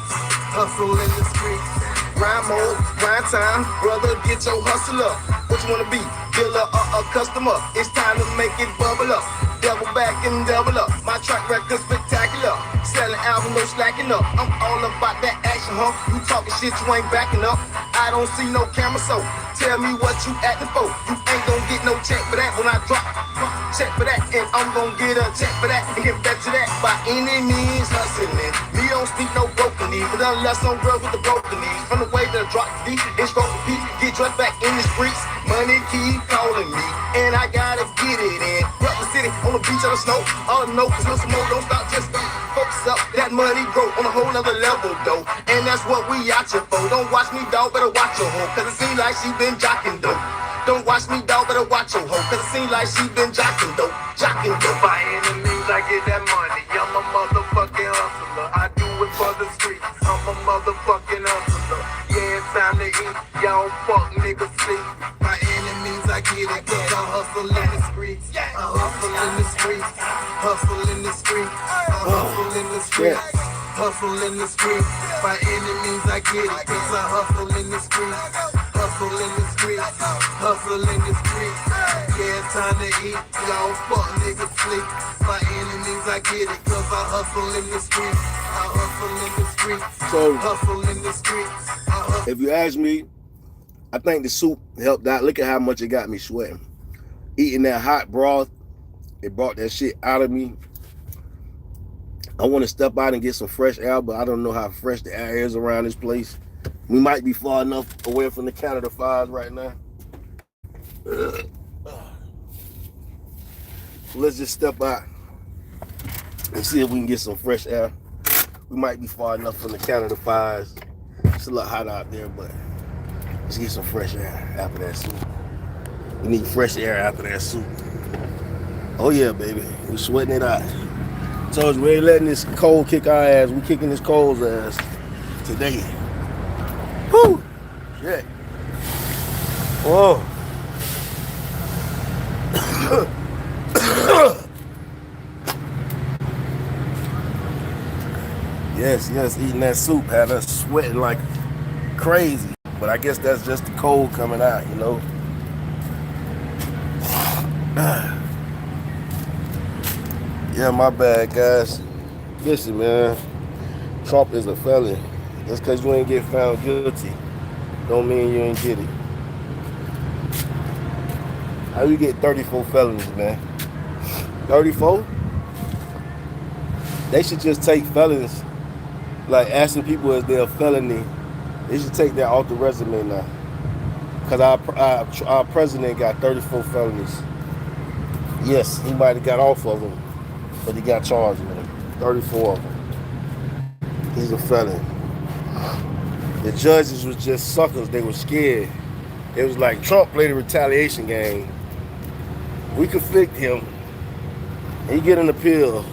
Hustle in the streets. Grind mode, grind time, brother, get your hustle up. What you wanna be, dealer or a customer? It's time to make it bubble up. Double back and double up. My track record spectacular. Selling album, no slacking up. I'm all about that action, huh? You talking shit, you ain't backing up. I don't see no camera, so tell me what you acting for. You ain't gonna get no check for that when I drop. Check for that, and I'm gonna get a check for that and get back to that. By any means hustling. Me don't speak no broken knees, but unless I'm girls with the broken knees. From the way that I drop the beat, it's broken beat. Get dressed back in the streets. Money keep calling me, and I gotta get it in. Rep the city on the beach on the snow. All I know is no smoke, don't stop, just go. Focus up, that money grow on a whole nother level though. And that's what we out here for. Don't watch me, dog, better watch your hoe, cause it seems like she been jocking though. Don't watch me, dog, better watch your hoe, cause it seems like she been jocking though. Jocking though. By any means I get that money, I'm a motherfucking hustler. I do it for the streets, I'm a motherfucking hustler. Yeah, it's time to eat, y'all fuck niggas sleep. By any means I get it, cause I hustle in the streets. I hustle in the streets, hustle in the streets. I hustle in the streets. Hustle in the streets, by any means I get it, cause I hustle in the streets. Hustle in the streets, hustle in the streets. Yeah, it's time to eat, y'all fuck niggas sleep. By any means I get it, cause I hustle in the streets. I hustle in the streets, So, hustle in the streets. if you ask me, I think the soup helped out. Look at how much it got me sweating. Eating that hot broth, it brought that shit out of me. I want to step out and get some fresh air, but I don't know how fresh the air is around this place. We might be far enough away from the Canada fires right now. Let's just step out and see if we can get some fresh air. We might be far enough from the Canada fires. It's a lot hot out there, but let's get some fresh air after that soup. We need fresh air after that soup. Oh yeah, baby. We're sweating it out. Told you we ain't letting this cold kick our ass. We kicking this cold's ass today. Whew! Shit. Whoa. Yes, eating that soup had us sweating like crazy. But I guess that's just the cold coming out, you know. Yeah, my bad, guys. Listen, man. Trump is a felon. Just because you ain't get found guilty don't mean you ain't get it. How you get 34 felonies, man? 34? They should just take felons, like asking people if they're a felony. They should take that off the resume now. Because our president got 34 felonies. Yes, he might have got off of them, but he got charged with them. 34 of them. He's a felon. The judges was just suckers. They were scared. It was like Trump played a retaliation game. We convict him. He get an appeal.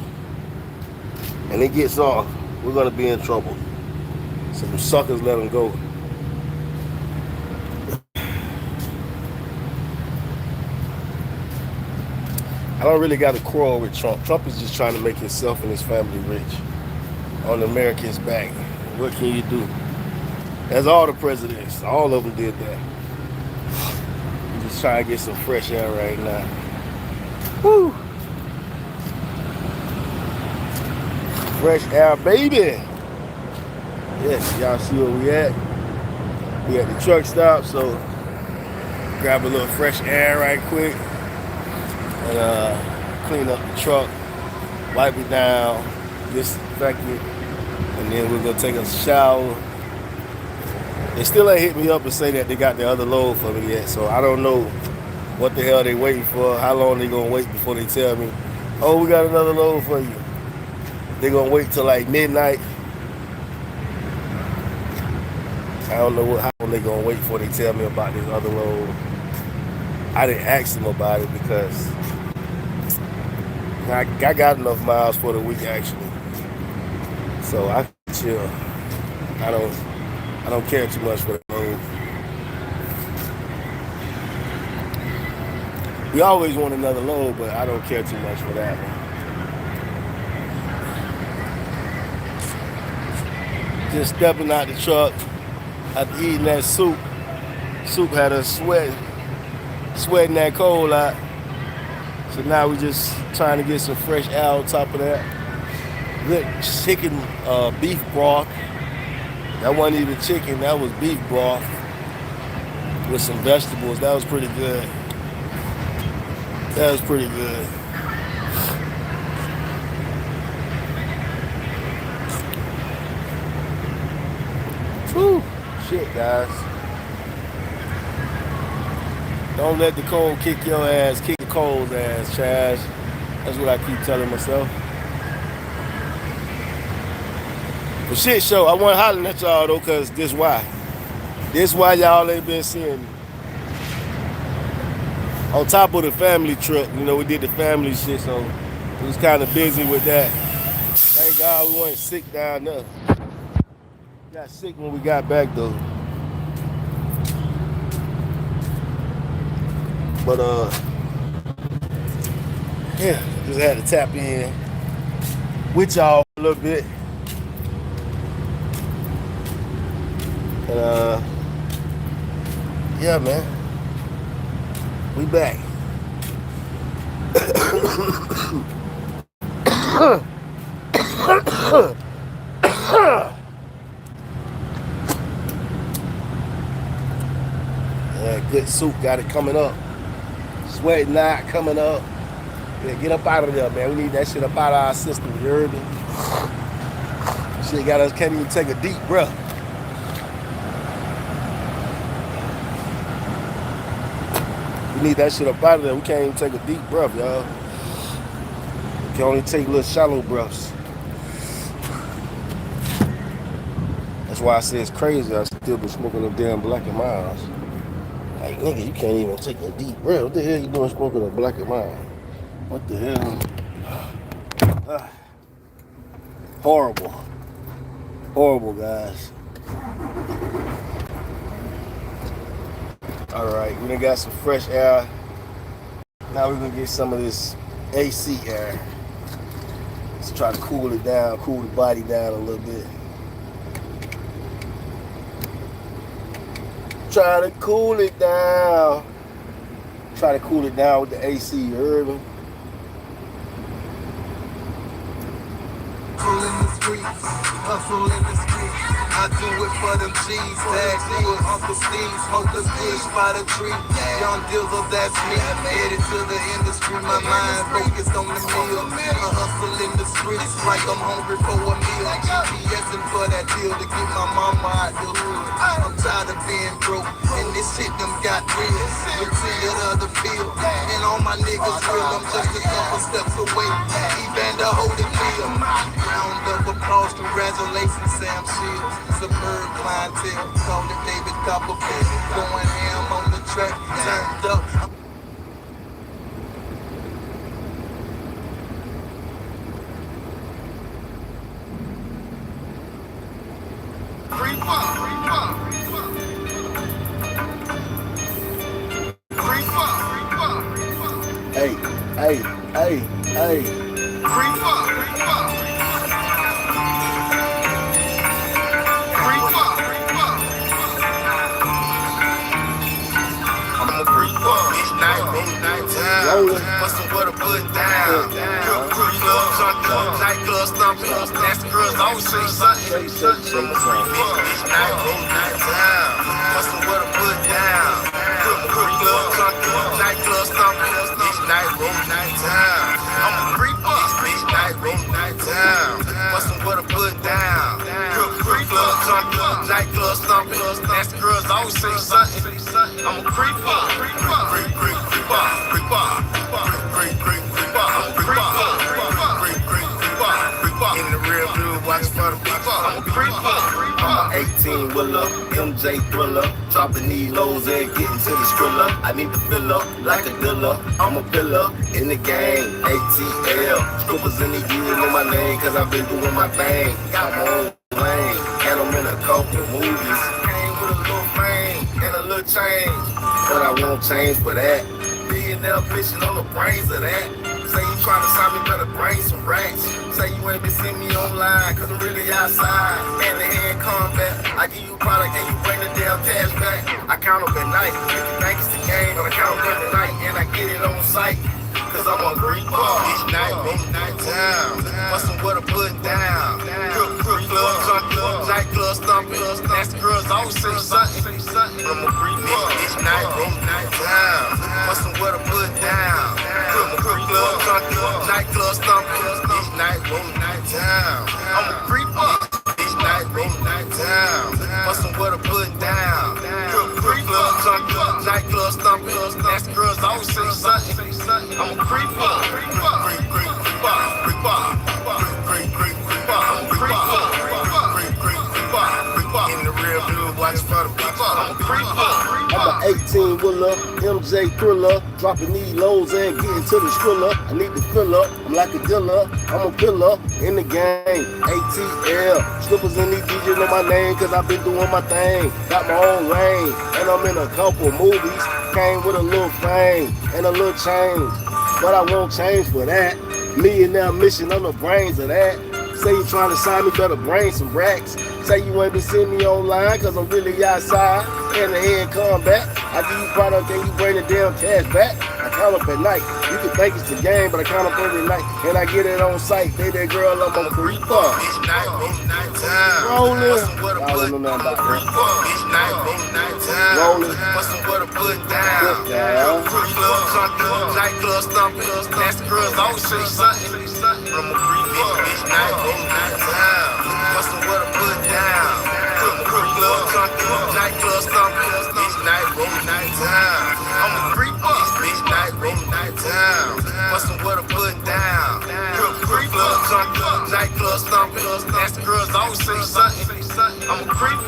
And he gets off. We're going to be in trouble. So the suckers let him go. I don't really got a quarrel with Trump. Trump is just trying to make himself and his family rich on Americans' back. What can you do? As all the presidents, all of them did that. I'm just trying to get some fresh air right now. Woo! Fresh air, baby! Yes, y'all see where we at? We at the truck stop, so grab a little fresh air right quick. And clean up the truck, wipe it down, disinfect it, and then we're gonna take a shower. They still ain't hit me up and say that they got the other load for me yet, so I don't know what the hell they waiting for, how long they gonna wait before they tell me, oh, we got another load for you. They gonna wait till like midnight. I don't know how long they gonna wait before they tell me about this other load. I didn't ask them about it because I got enough miles for the week actually, so I can chill. I don't care too much for the load. We always want another load, but I don't care too much for that one. Just stepping out the truck after eating that soup. Soup had us sweating that cold out. So now we just trying to get some fresh air on top of that. Good chicken beef broth. That wasn't even chicken, that was beef broth with some vegetables. That was pretty good. That was pretty good. Whew, shit, guys. Don't let the cold kick your ass, kick the cold's ass, Chaz. That's what I keep telling myself. But shit, show, I want to holler at y'all though, cause this why. This why y'all ain't been seeing me. On top of the family trip, you know, we did the family shit, so we was kind of busy with that. Thank God we weren't sick down there. Got sick when we got back though. But yeah, just had to tap in with y'all a little bit. And yeah, man, we back. Yeah, good soup, got it coming up. Sweat not coming up. Yeah, get up out of there, man. We need that shit up out of our system, you heard me? Shit got us, can't even take a deep breath. We We need that shit up out of there. We can't even take a deep breath, y'all. We can only take little shallow breaths. That's why I say it's crazy. I still been smoking them damn Black and Milds. Like, nigga, you can't even take a deep breath. What the hell you doing smoking a Black and Mild? What the hell? Horrible. Horrible, guys. All right, we done got some fresh air. Now we're gonna get some of this AC air. Let's try to cool it down, cool the body down a little bit. Try to cool it down. Try to cool it down with the AC, you heard me? Hustle in the streets, hustle in the streets. I do it for them G's, tags, good Uncle Steve, smoke the bush by the tree. Young Dizzle, that's me. Headed to the industry, my mind focused on the meal. I hustle in the streets like I'm hungry for a meal. GPSing for that deal to get my mama out the hood. I'm tired of being broke, and this shit them got real. Look to the other field, and all my niggas real. I'm just a couple steps away, even to hold it real. Round of applause, congratulations, Sam Shields. Superb clientele, call it David Copperfield. Going ham on the track, turned up. Hey, hey, hey, hey. Bustin' what I put down. Crew club, drunk up, nightclub stomping. Nasty girls always say something. Bitch, night, roll, night town. Bustin' what I put down. Crew club, drunk up, nightclub stomping. Bitch, night, roll, night town. I'm a creeper. Bitch, night, roll, night town. Bustin' what I put down. Crew club, drunk up, nightclub stomping. Nasty girls always say something. I'm a creeper. In the real blue, watch for the people. I'm a creeper. I'm an 18-wheeler, MJ thriller. Dropping these lows and getting to the skrilla. I need to fill up like a dealer. I'm a pillar in the game, ATL. Strippers in the U know my name, cause I've been doing my thing. Got my own lane, and I'm in a couple movies. Came with a little fame and a little change, but I won't change for that. MillionaireMission on the brains of that. Say you tryna sign me, better bring some racks. Say you ain't been seeing me online, cause I'm really outside. Hand to hand combat, I give you a product and you bring the damn cash back. I count up at night, if you think it's the game, but I count up every night and I get it on sight. Cause I'm a Greek bar, each night, roll night town. Bustin' what I put down. Crew club, drunk up, nightclub stomping. Nasty girls always say something. I'm a Greek bar, each night, roll night town. Bustin' what I put down. Crew club, drunk up, nightclub stomping. Each night, roll night town. I'm a Greek bar, each night, roll night town. Bustin' what I put down. Crew club, drunk up, nightclub stomping. Nasty girls always say something. I'm a creeper. In the real blue, watch for the people. I'm a creeper. I'm an 18-wheeler, MJ thriller. Dropping these lows and getting to the skrilla. I need to fill up, I'm like a dealer. I'm a pillar in the game, ATL. Strippers in these DJs know my name, cause I've been doing my thing. Got my own lane, and I'm in a couple movies. Came with a little fame and a little change, but I won't change for that. MillionaireMission on the brains of that. Say you trying to sign me, better bring some racks. Say you ain't been seeing me online, cause I'm really outside. Hand to hand combat, I give you product and you bring the damn cash back. I count up at night, you can think it's the game, but I count up every night. And I get it on sight, baby girl, I'm a creeper. Each night, roll night time. Rolling. What I put down. Each night, roll night time. Rolling. Bustin' what I put down. Crew club, drunk up, nightclub stomping. Nasty girls always say something. I'm a creeper. Each night, roll night time. Bustin' what I put down. Crew club, drunk up, nightclub stomping. Each night, roll night time. I'm a creeper. always say something. I'm a creeper.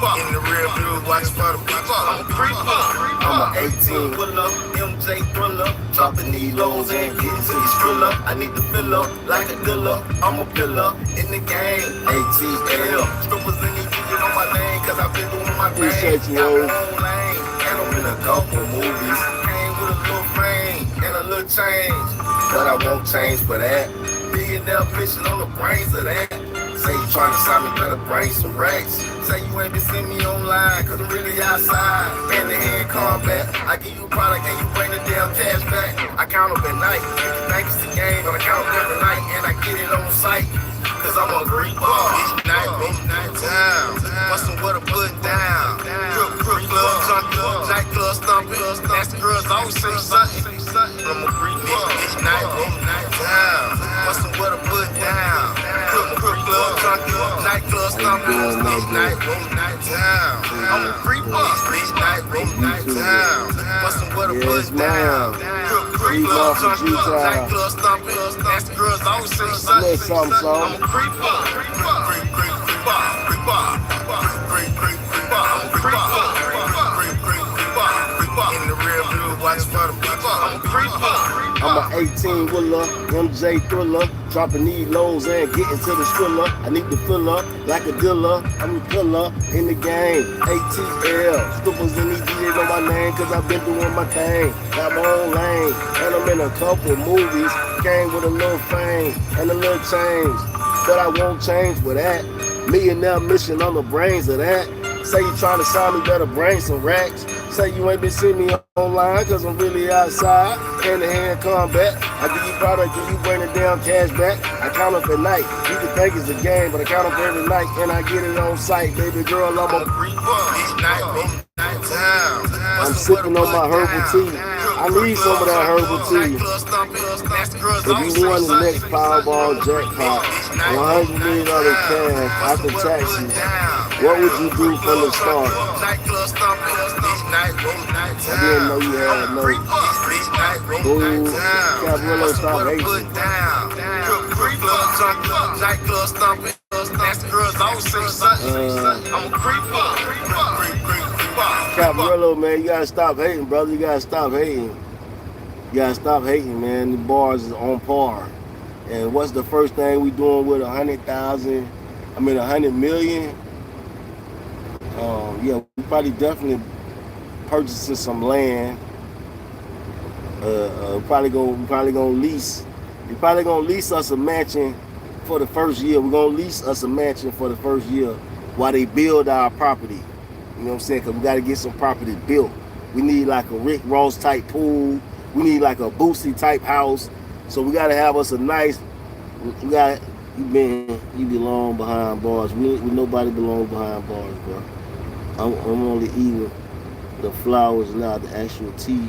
In the rear view, watch for the people. I'm a creeper. I'm a 18 wheeler, MJ thriller, dropping these lows and getting to these thriller. I need to fill up like a dealer. I'm a pillar in the game. ATL, strippers in these bitches on my name, cause I've been doing my thing. Got my own lane, and I'm in a couple movies. Came with a little frame and a little change, but I won't change for that. Millionaire mission on the brains of that. Say you tryna sign me, better bring some racks. Say you ain't been seeing me online, cause I'm really outside. Hand to hand combat. I give you a product and you bring the damn cash back. I count up at night. If you think it's the game, but I count up every night and I get it on site. Cause I'm a Greek bar. Each night, time. Bustin' what I put down. Crook club jumping, nightclub stomping. Nasty girls always say something. I'm a Greek bar. Each night, time. Bustin' what I put down. Crook club jumping, nightclub stomping. Each night, time. I'm a Greek bar. Each night, time. Bustin' what I put down. Crook club jumping, nightclub stomping. Nasty girls always say something. I'm a creeper. In the rear view, watch for the people. I'm a creeper. I'm an 18 wheeler, MJ thriller, dropping these lows and getting to the thriller. I need to fill up like a dealer. I'm a pillar in the game. ATL, strippers in these DJs on my name, cause I've been doing my thing. Got my own lane, and I'm in a couple movies. Came with a little fame and a little change, but I won't change for that. Millionaire mission on the brains of that. Say you trying to sign me, better bring some racks. Say you ain't been seeing me online, cause I'm really outside. Hand to hand combat. I give you product and you bring the damn cash back. I count up at night. You can think it's a game, but I count up every night and I get it on sight. Baby girl, I'm a I'm sipping on my herbal tea. I need some of that herbal tea. If you won the next Powerball jackpot, $100 million cash after taxes, what would you do from the start? I didn't know you had no. Boo. Cabrillo, stop hating. Cabrillo, man, you gotta stop hating, brother. You gotta stop hating. You gotta stop hating, man. The bars is on par. And what's the first thing we doing with 100,000? I mean, 100 million? Yeah, we probably definitely purchasing some land. Probably gonna lease. We're probably gonna lease us a mansion for the first year. We're gonna lease us a mansion for the first year while they build our property. You know what I'm saying? Because we got to get some property built. We need like a Rick Ross type pool. We need like a Boosie type house. So we got to have us a nice. You belong behind bars. We nobody belongs behind bars, bro. I'm only eating the flowers now. The actual tea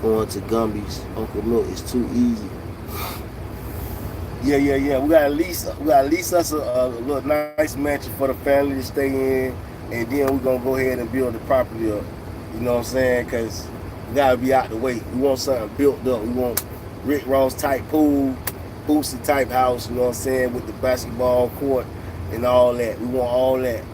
going to Gumby's. Uncle Milk is too easy. Yeah. We gotta lease us a little nice mansion for the family to stay in. And then we're going to go ahead and build the property up. You know what I'm saying? Because we got to be out the way. We want something built up. We want Rick Ross type pool, Boosie type house, you know what I'm saying, with the basketball court and all that. We want all that.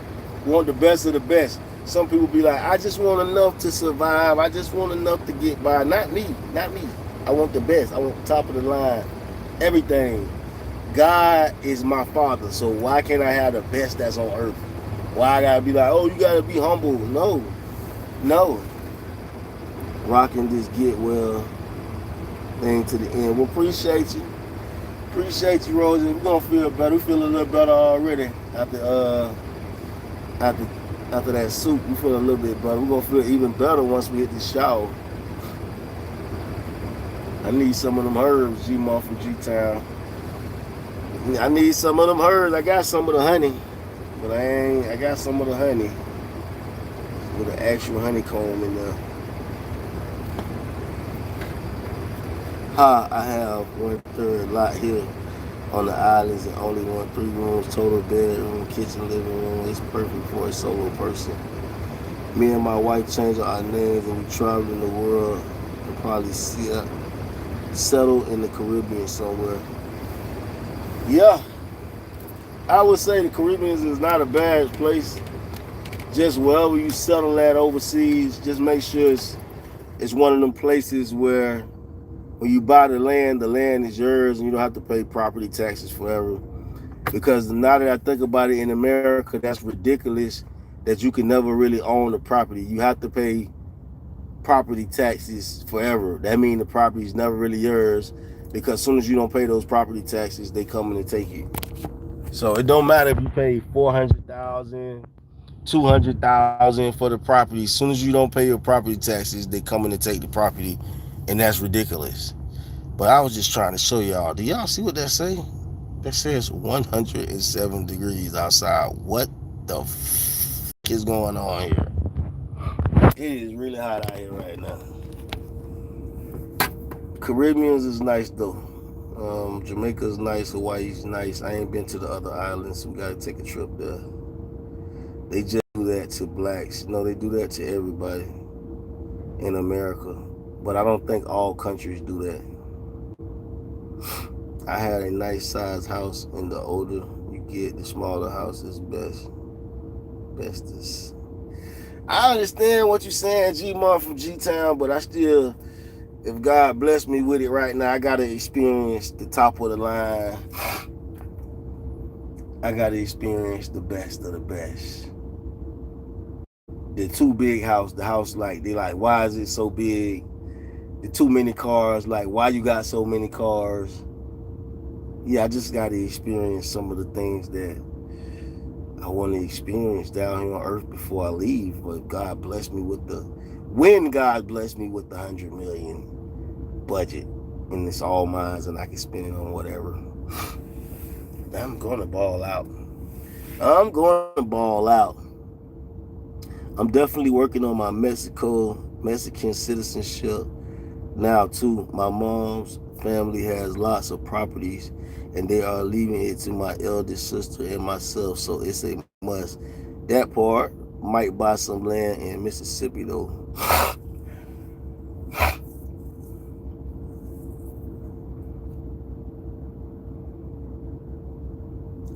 We want the best of the best. Some people be like, I just want enough to survive. I just want enough to get by. Not me. I want the best. I want the top of the line. Everything. God is my father, so why can't I have the best that's on earth? Why I gotta be like, oh, you gotta be humble? No. Rocking this get well thing to the end. Well, appreciate you, Rosie. We're gonna feel better. We feel a little better already after that soup. We feel a little bit better. We're gonna feel even better once we hit the shower. I need some of them herbs, G-Mo from G-Town. I need some of them herbs. I got some of the honey. But I got some of the honey with an actual honeycomb in there. I have 1/3 lot here on the islands and only 3 rooms, total bedroom, kitchen, living room. It's perfect for a solo person. Me and my wife changed our names and we traveled in the world. You'll probably see settle in the Caribbean somewhere. Yeah, I would say the Caribbean is not a bad place. Just wherever you settle at overseas, just make sure it's one of them places where when you buy the land is yours and you don't have to pay property taxes forever. Because now that I think about it, in America, that's ridiculous that you can never really own the property. You have to pay property taxes forever. That means the property is never really yours, because as soon as you don't pay those property taxes, they come in and take it. So it don't matter if you pay 400,000, 200,000 for the property. As soon as you don't pay your property taxes, they come in and take the property, and that's ridiculous. But I was just trying to show y'all. Do y'all see what that say? That says 107 degrees outside. What the is going on here? It is really hot out here right now. Caribbeans is nice though. Jamaica's nice. Hawaii's nice. I ain't been to the other islands, so we gotta take a trip there. They just do that to blacks. They do that to everybody in America. But I don't think all countries do that. I had a nice sized house, and the older you get, the smaller house is bestest. I understand what you're saying, G-Mon from G-Town, but I still, if God bless me with it right now, I gotta experience the top of the line. I gotta experience the best of the best. The too big house, the house they like, why is it so big? The too many cars, like, why you got so many cars? Yeah, I just got to experience some of the things that I want to experience down here on earth before I leave. But when God blessed me with the 100 million budget, and it's all mine, and I can spend it on whatever, I'm going to ball out. I'm definitely working on my Mexican citizenship now too. My mom's family has lots of properties, and they are leaving it to my eldest sister and myself, so it's a must. That part, might buy some land in Mississippi though.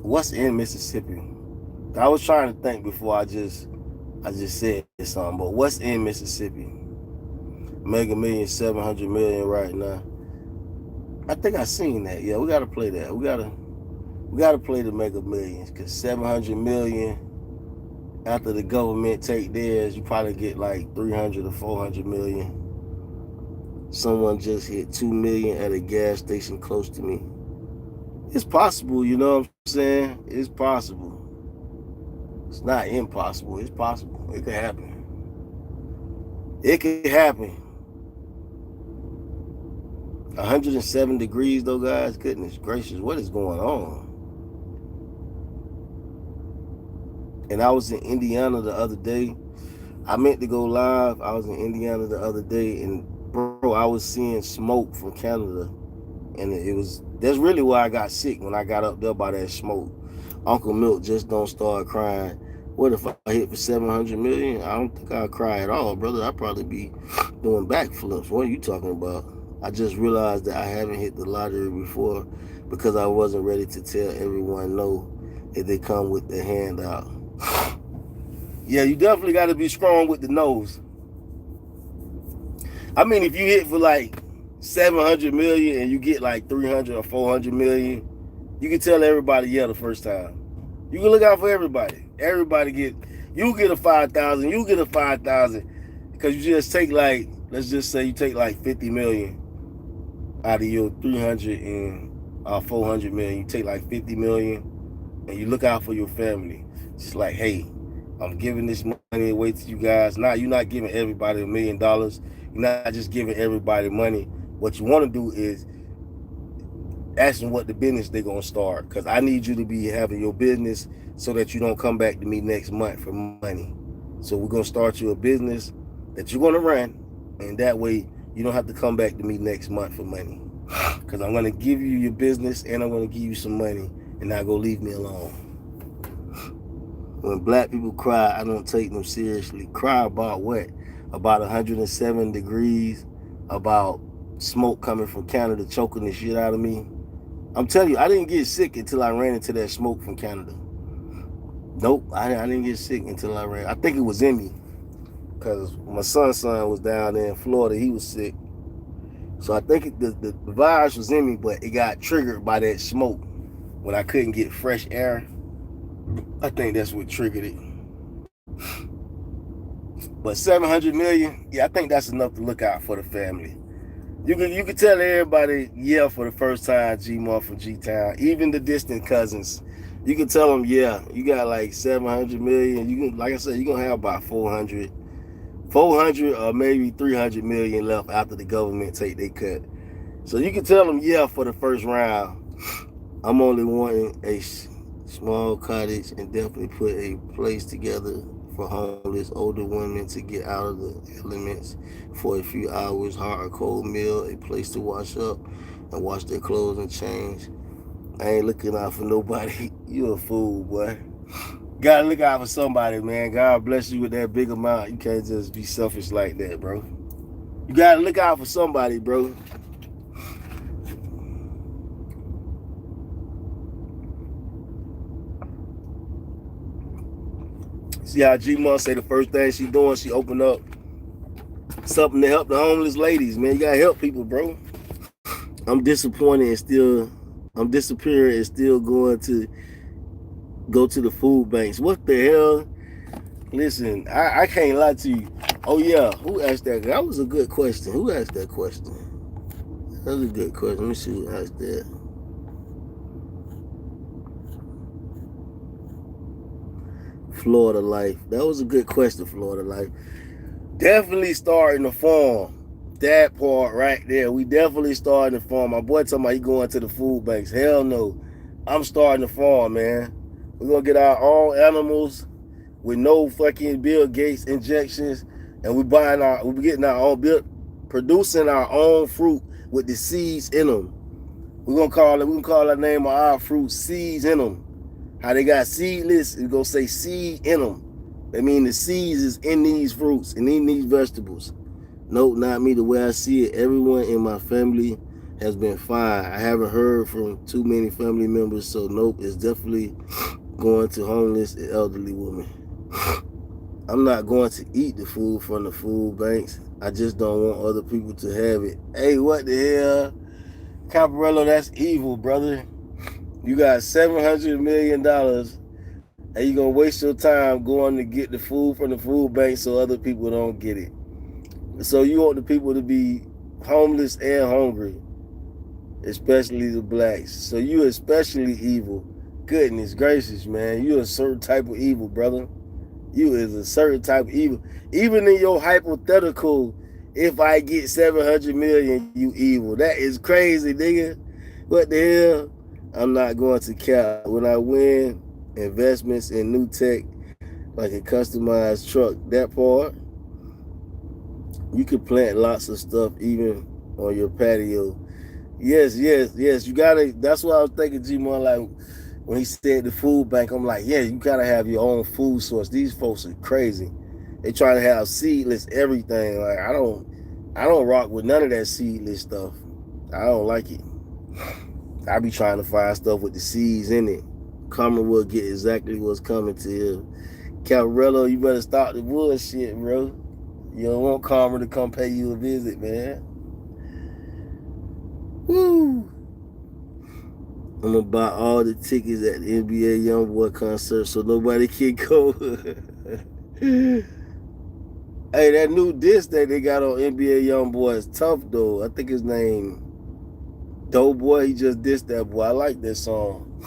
What's in Mississippi? I was trying to think before I just said something, but what's in Mississippi? Mega Million, 700 million right now. I think I seen that. Yeah, we gotta play that. We gotta play the Mega Millions, because 700 million, after the government take theirs, you probably get like 300 or 400 million. Someone just hit 2 million at a gas station close to me. It's possible, you know what I'm saying? It's possible. It's not impossible. It's possible. It could happen. It could happen. 107 degrees though, guys. Goodness gracious, what is going on? And I was in Indiana the other day. I meant to go live. I was in Indiana the other day, and bro, I was seeing smoke from Canada, and that's really why I got sick when I got up there by that smoke. Uncle Milk just don't start crying. What if I hit for 700 million? I don't think I'll cry at all, brother. I'll probably be doing backflips. What are you talking about? I just realized that I haven't hit the lottery before because I wasn't ready to tell everyone no if they come with their hand out. Yeah, you definitely got to be strong with the nose. I mean, if you hit for like 700 million and you get like 300 or 400 million, you can tell everybody yeah the first time. You can look out for everybody. You get a 5,000, you get a 5,000, because you just take like, let's just say you take like 50 million out of your 300 and 400 million. You take like 50 million and you look out for your family. Just like, hey, I'm giving this money away to you guys. Now, you're not giving everybody $1 million. You're not just giving everybody money. What you want to do is ask them what the business they're going to start, because I need you to be having your business so that you don't come back to me next month for money. So we're going to start you a business that you're going to run, and that way you don't have to come back to me next month for money, because I'm going to give you your business and I'm going to give you some money, and now go leave me alone. When black people cry, I don't take them seriously. Cry about what? About 107 degrees, about smoke coming from Canada choking the shit out of me. I'm telling you, I didn't get sick until I ran into that smoke from Canada. Nope, I didn't get sick until I ran. I think it was in me. Because my son's son was down there in Florida. He was sick. So I think the virus was in me, but it got triggered by that smoke when I couldn't get fresh air. I think that's what triggered it. But 700 million, yeah, I think that's enough to look out for the family. You can tell everybody, yeah, for the first time, G-Month from G-Town, even the distant cousins. You can tell them, yeah, you got like 700 million. You can, like I said, you're going to have about 400 or maybe 300 million left after the government take their cut. So you can tell them, yeah, for the first round. I'm only wanting a small cottage and definitely put a place together for homeless older women to get out of the elements for a few hours, hot or cold meal, a place to wash up and wash their clothes and change. I ain't looking out for nobody. You a fool, boy. Gotta look out for somebody, man. God bless you with that big amount. You can't just be selfish like that, bro. You gotta look out for somebody, bro. See how G-Month say the first thing she doing, she open up something to help the homeless ladies, man. You gotta help people, bro. I'm disappointed and still, I'm disappearing and still going to go to the food banks. What the hell? Listen, I can't lie to you. Oh yeah, who asked that? That was a good question. Who asked that question? That was a good question. Let me see who asked that. Florida Life. That was a good question, Florida Life. Definitely starting to farm. That part right there. We definitely starting to farm. My boy talking about he going to the food banks. Hell no. I'm starting to farm, man. We're going to get our own animals with no fucking Bill Gates injections. And we're getting our own, producing our own fruit with the seeds in them. We can call the name of our fruit seeds in them. How they got seedless, it's gonna say seed in them. That mean the seeds is in these fruits and in these vegetables. Nope, not me. The way I see it, everyone in my family has been fine. I haven't heard from too many family members, so nope, it's definitely going to homeless and elderly women. I'm not going to eat the food from the food banks. I just don't want other people to have it. Hey, what the hell? Caparello, that's evil, brother. You got $700 million and you're going to waste your time going to get the food from the food bank so other people don't get it. So you want the people to be homeless and hungry, especially the blacks. So you especially evil. Goodness gracious, man. You a certain type of evil, brother. You is a certain type of evil. Even in your hypothetical, if I get 700 million, you evil. That is crazy, nigga. What the hell? I'm not going to cap. When I win investments in new tech, like a customized truck, that part, you can plant lots of stuff even on your patio. Yes. You gotta, that's what I was thinking, G-Mon, like when he said the food bank, I'm like, yeah, you gotta have your own food source. These folks are crazy. They try to have seedless everything. Like I don't rock with none of that seedless stuff. I don't like it. I be trying to find stuff with the seeds in it. Karma will get exactly what's coming to him. Caparello, you better stop the bullshit, bro. You don't want Karma to come pay you a visit, man. Woo! I'm gonna buy all the tickets at the NBA YoungBoy concert so nobody can go. Hey, that new disc that they got on NBA YoungBoy is tough, though. I think his name Doughboy. He just dissed that boy. I like that song.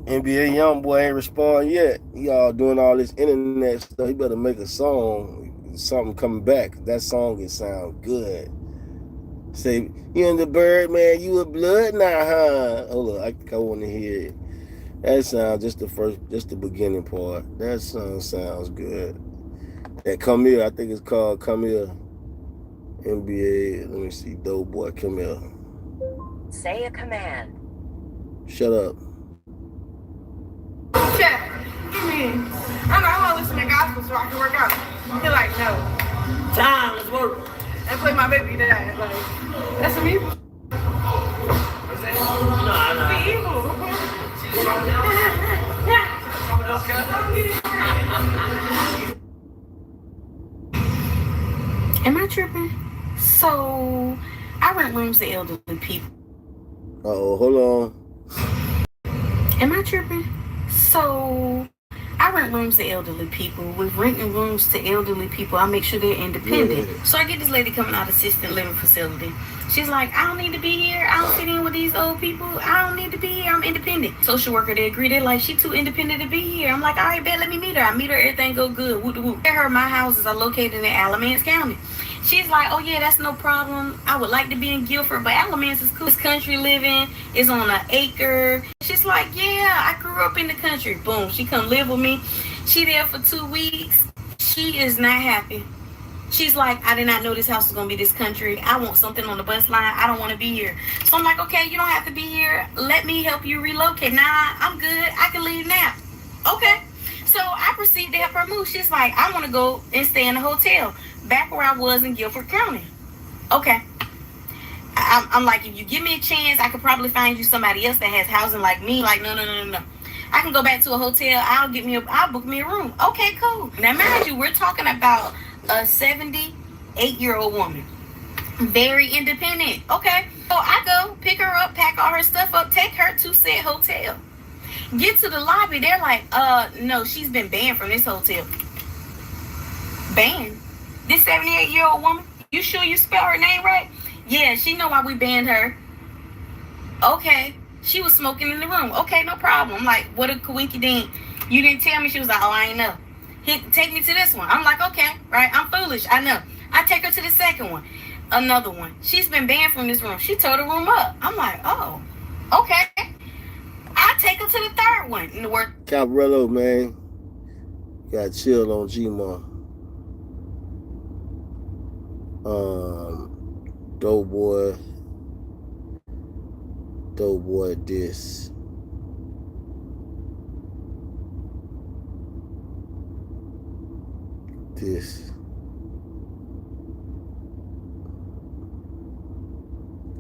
NBA YoungBoy ain't respond yet. He all doing all this internet stuff. He better make a song, something coming back. That song, it sound good. Say, you in the bird, man, you a blood now, huh? Hold on, I think I want to hear it. That sounds just the beginning part. That song sounds good. That Come Here, I think it's called Come Here. NBA, let me see, Doughboy, Come Here. Say a command. Shut up. Chef, give me. I want to listen to gospel so I can work out. He like, no. Time, let's work. and play my baby dad. Like, that's some evil. Am I tripping? So, I rent rooms to elderly people. Uh-oh, hold on. Am I tripping? So, I rent rooms to elderly people. With renting rooms to elderly people, I make sure they're independent. Yeah. So I get this lady coming out of assisted living facility. She's like, I don't need to be here. I don't fit in with these old people. I don't need to be here. I'm independent. Social worker, they agree. They're like, she too independent to be here. I'm like, all right, bet, let me meet her. I meet her, everything go good. Whoop, whoop. My houses are located in Alamance County. She's like, oh yeah, that's no problem. I would like to be in Guilford, but Alamance is cool. It's country living. It's on an acre. She's like, yeah, I grew up in the country. Boom, she come live with me. She there for 2 weeks. She is not happy. She's like, I did not know this house was going to be this country. I want something on the bus line. I don't want to be here. So I'm like, okay, you don't have to be here. Let me help you relocate. Nah, I'm good. I can leave now. Okay. So I proceed to help her move. She's like, I want to go and stay in a hotel back where I was in Guilford County. Okay. I'm like, if you give me a chance, I could probably find you somebody else that has housing like me. Like, no. I can go back to a hotel. I'll book me a room. Okay, cool. Now, mind you, we're talking about a 78-year-old woman. Very independent. Okay. So I go pick her up, pack all her stuff up, take her to said hotel. Get to the lobby. They're like, no, she's been banned from this hotel. Banned? This 78-year-old woman? You sure you spell her name right? Yeah, she know why we banned her. Okay. She was smoking in the room. Okay, no problem. I'm like, what a coinkydink. You didn't tell me. She was like, oh, I ain't know. Take me to this one. I'm like, okay, right? I'm foolish. I know. I take her to the second one. Another one. She's been banned from this room. She tore the room up. I'm like, oh, okay. I take her to the third one. In the work. Caparello, man. Got chill on Gma. Doughboy this.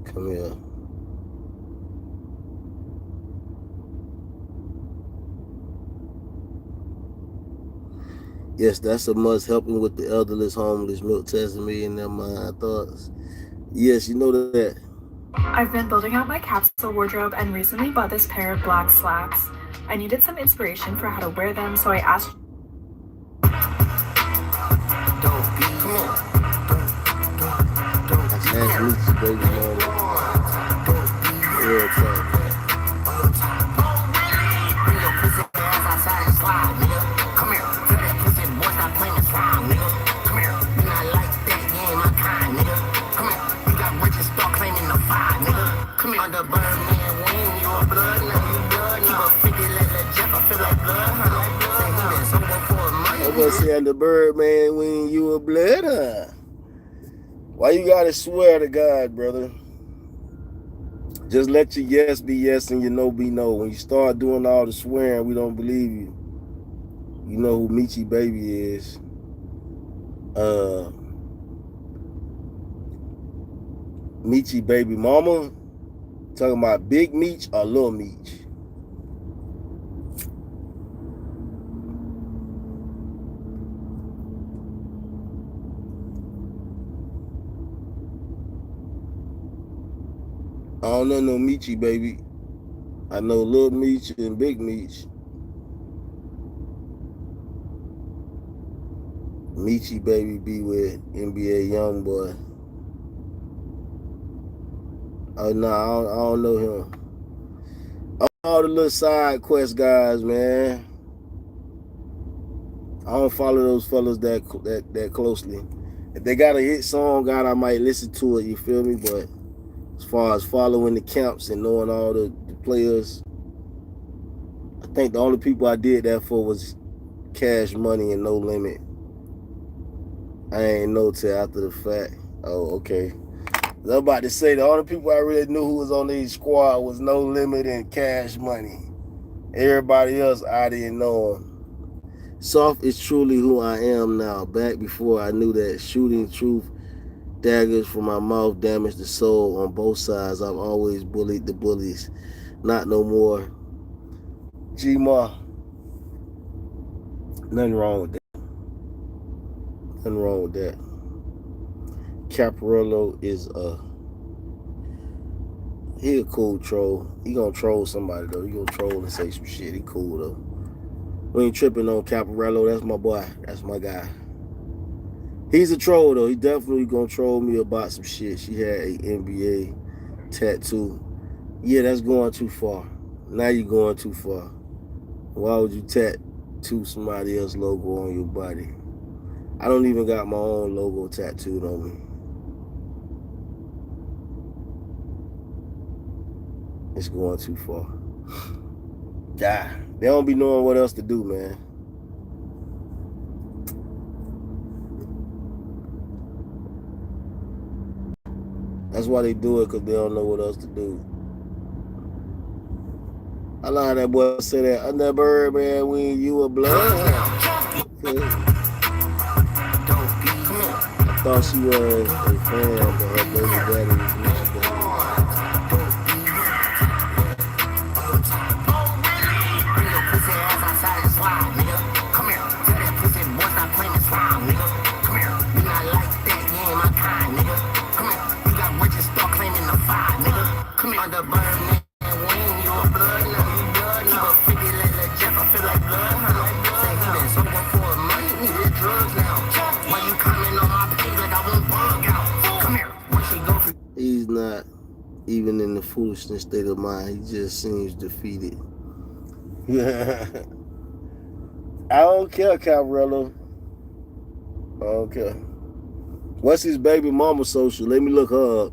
Come here. Yes, that's a must. Helping with the elderless, homeless, milk testing me in their mind thoughts. Yes, you know that. I've been building out my capsule wardrobe and recently bought this pair of black slacks. I needed some inspiration for how to wear them, so I asked. Saying the Birdman when you a blood, huh? Why you gotta swear to God, brother? Just let your yes be yes and your no be no. When you start doing all the swearing, we don't believe you. You know who Michi Baby is. Michi Baby Mama. Talking about Big Meech or Little Meech? I don't know no Michi Baby. I know Lil Meech and Big Meech. Michi Baby be with NBA Youngboy. Oh no, I don't know him. All the little side quest guys, man. I don't follow those fellas that closely. If they got a hit song, God, I might listen to it. You feel me? But as far as following the camps and knowing all the players, I think the only people I did that for was Cash Money and No Limit. I ain't know till after the fact. Oh, okay. I was about to say the only people I really knew who was on these squad was No Limit and Cash Money. Everybody else I didn't know them. Soft is truly who I am now. Back before I knew that shooting truth Daggers from my mouth damage the soul on both sides. I've always bullied the bullies. Not no more. G-Ma. Nothing wrong with that. Nothing wrong with that. Caparillo is he a cool troll. He gonna troll somebody though. He gonna troll and say some shit. He cool though. We ain't tripping on Caparillo. That's my boy. That's my guy. He's a troll though. He definitely gonna troll me about some shit. She had a NBA tattoo. Yeah, that's going too far. Now you're going too far. Why would you tattoo somebody else's logo on your body? I don't even got my own logo tattooed on me. It's going too far. God, they don't be knowing what else to do, man. That's why they do it, because they don't know what else to do. I like how that boy said that. Under bird, man, when you a blood. I thought she was a fan, but her baby daddy was rich. He's not even in the foolishness state of mind. He just seems defeated. I don't care, Caparello. I don't care. What's his baby mama social? Let me look her up.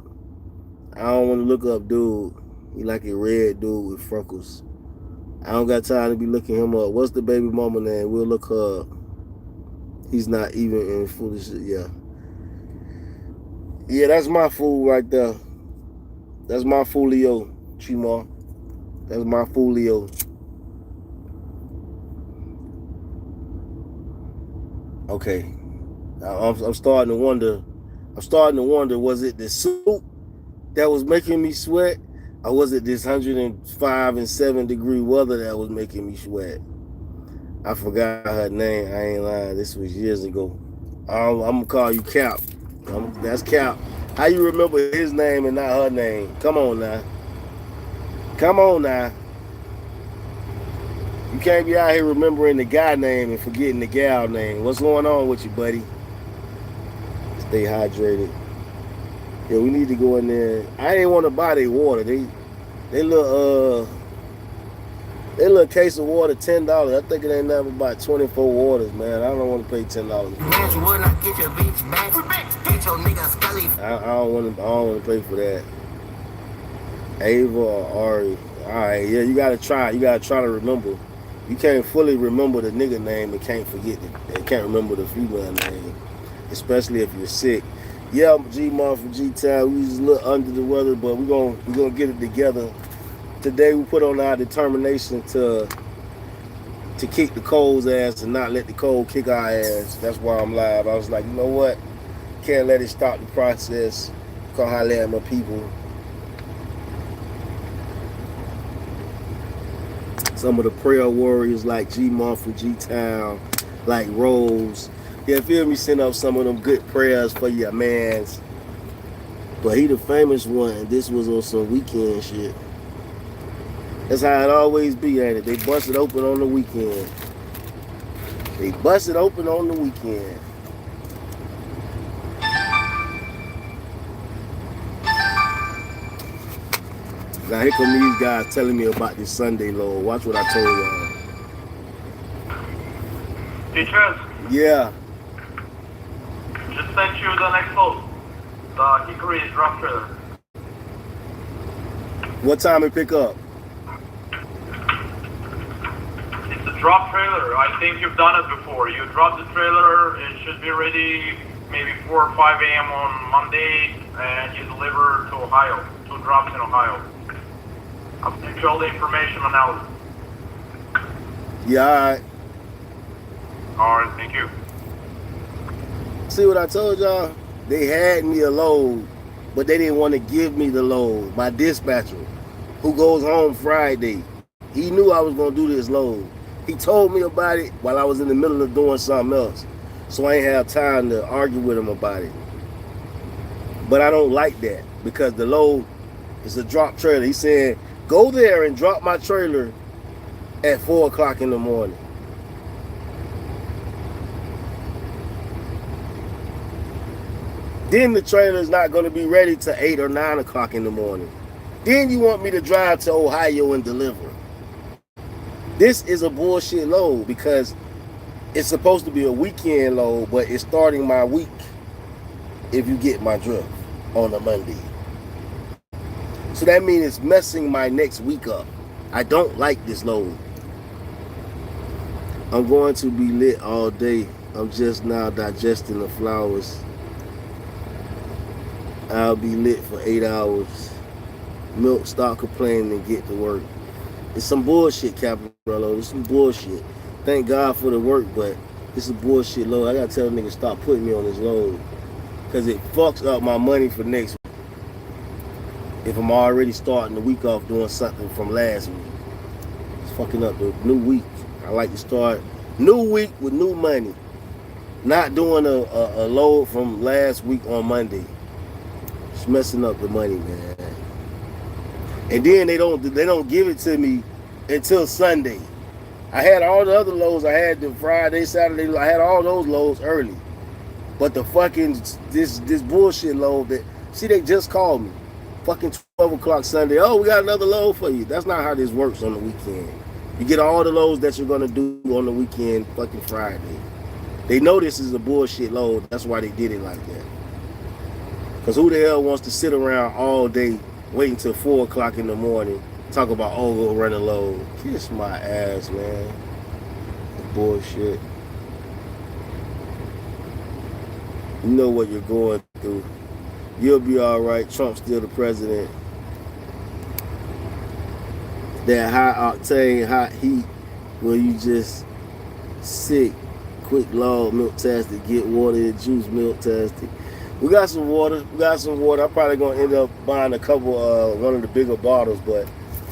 I don't want to look up dude. He like a red dude with freckles. I don't got time to be looking him up. What's the baby mama name? We'll look her up. He's not even in foolishness. Yeah. Yeah, that's my fool right there. That's my foolio, Chima. That's my foolio. Okay. I'm starting to wonder. Was it the soup that was making me sweat? Or was it this 105 and 7 degree weather that was making me sweat? I forgot her name. I ain't lying. This was years ago. I'm going to call you Cap. That's Cap. How you remember his name and not her name? Come on now. Come on now. You can't be out here remembering the guy name and forgetting the gal name. What's going on with you, buddy? Stay hydrated. Yeah, we need to go in there. I ain't want to buy their water. They little case of water, $10. I think it ain't nothing about 24 waters, man. I don't want to pay $10. I don't want to pay for that. Ava or Ari. All right, yeah, you gotta try. You gotta try to remember. You can't fully remember the nigga name and can't remember the female name, especially if you're sick. Yeah, I'm G-Mon from G-Town. We just a little under the weather, but we're gonna get it together. Today we put on our determination to kick the cold's ass and not let the cold kick our ass. That's why I'm live. I was like, you know what? Can't let it stop the process. Call holler at my people. Some of the prayer warriors like G-Mon from G-Town, like Rose. Yeah, feel me, send up some of them good prayers for your mans. But he the famous one. This was on some weekend shit. That's how it always be, ain't it? They bust it open on the weekend. Now here come these guys telling me about this Sunday Lord. Watch what I told y'all. Teachers? Yeah. Just sent you the next load. The Hickory drop trailer. What time it pick up? It's a drop trailer. I think you've done it before. You drop the trailer, it should be ready maybe 4 or 5 a.m. on Monday, and you deliver to Ohio. 2 drops in Ohio. I'll send you all the information on now. Yeah, alright. Alright, thank you. See what I told y'all? they had me a load, but they didn't want to give me the load. My dispatcher, who goes home Friday, he knew I was going to do this load. He told me about it while I was in the middle of doing something else. So I ain't have time to argue with him about it. But I don't like that because the load is a drop trailer. He said, go there and drop my trailer at 4 o'clock in the morning. Then the trailer is not going to be ready till 8 or 9 o'clock in the morning. Then you want me to drive to Ohio and deliver. This is a bullshit load because it's supposed to be a weekend load, but it's starting my week, if you get my drift, on a Monday. So that means it's messing my next week up. I don't like this load. I'm going to be lit all day. I'm just now digesting the flowers. I'll be lit for 8 hours. Milk, stop complaining and get to work. It's some bullshit, Caparello. It's some bullshit. Thank God for the work, but it's a bullshit load. I gotta tell the nigga stop putting me on this load because it fucks up my money for next week. If I'm already starting the week off doing something from last week, it's fucking up the new week. I like to start new week with new money, not doing a load from last week on Monday. It's messing up the money, man. And then they don't give it to me until Sunday. I had all the other loads. I had the Friday, Saturday. I had all those loads early. But the fucking this bullshit load that they just called me. Fucking 12 o'clock Sunday. Oh, we got another load for you. That's not how this works on the weekend. You get all the loads that you're gonna do on the weekend fucking Friday. They know this is a bullshit load. That's why they did it like that. Cause who the hell wants to sit around all day waiting till 4 o'clock in the morning, talk about, oh, we'll run a load. Kiss my ass, man. Bullshit. You know what you're going through. You'll be all right. Trump's still the president. That high octane, hot heat, where you just sick, quick log, milk-tastic, get water and juice, milk-tastic. We got some water. I'm probably going to end up buying a couple, one of the bigger bottles, but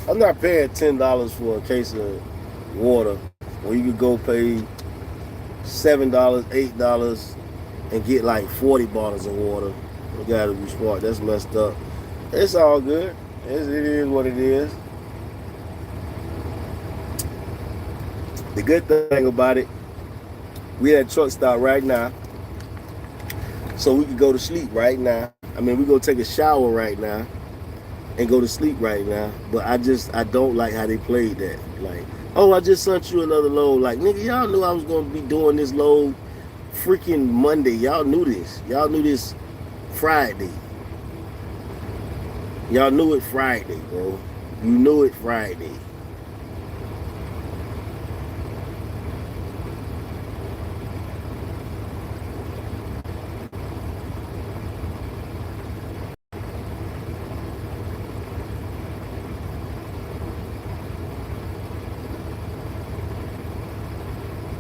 I'm not paying $10 for a case of water when you could go pay $7, $8 and get like 40 bottles of water. You got to be smart. That's messed up. It's all good. It is what it is. The good thing about it, we at a truck stop right now. So we can go to sleep right now. I mean, we go take a shower right now and go to sleep right now. But I don't like how they played that. Like, oh, I just sent you another load. Like, nigga, y'all knew I was going to be doing this load freaking Monday. Y'all knew this. Y'all knew this Friday. Y'all knew it Friday, bro. You knew it Friday.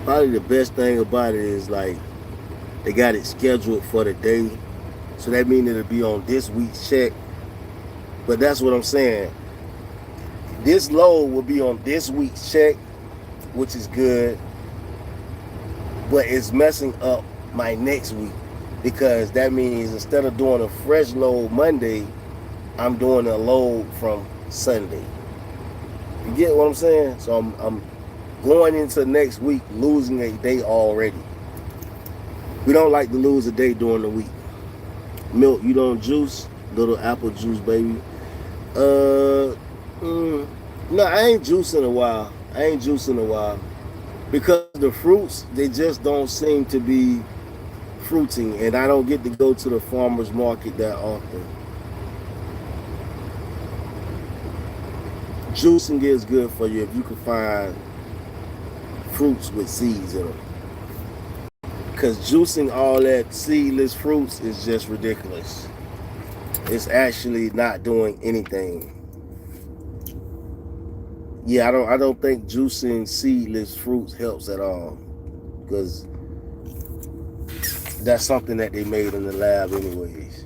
Probably the best thing about it is like they got it scheduled for the day. So that means it'll be on this week's check. But that's what I'm saying. This load will be on this week's check, which is good. But it's messing up my next week. Because that means instead of doing a fresh load Monday, I'm doing a load from Sunday. You get what I'm saying? So I'm going into next week losing a day already. We don't like to lose a day during the week. Milk, you don't juice? Little apple juice, baby. No, I ain't juicing in a while. Because the fruits, they just don't seem to be fruiting, and I don't get to go to the farmer's market that often. Juicing is good for you if you can find fruits with seeds in them. Because juicing all that seedless fruits is just ridiculous. It's actually not doing anything. Yeah, I don't think juicing seedless fruits helps at all. Because that's something that they made in the lab anyways.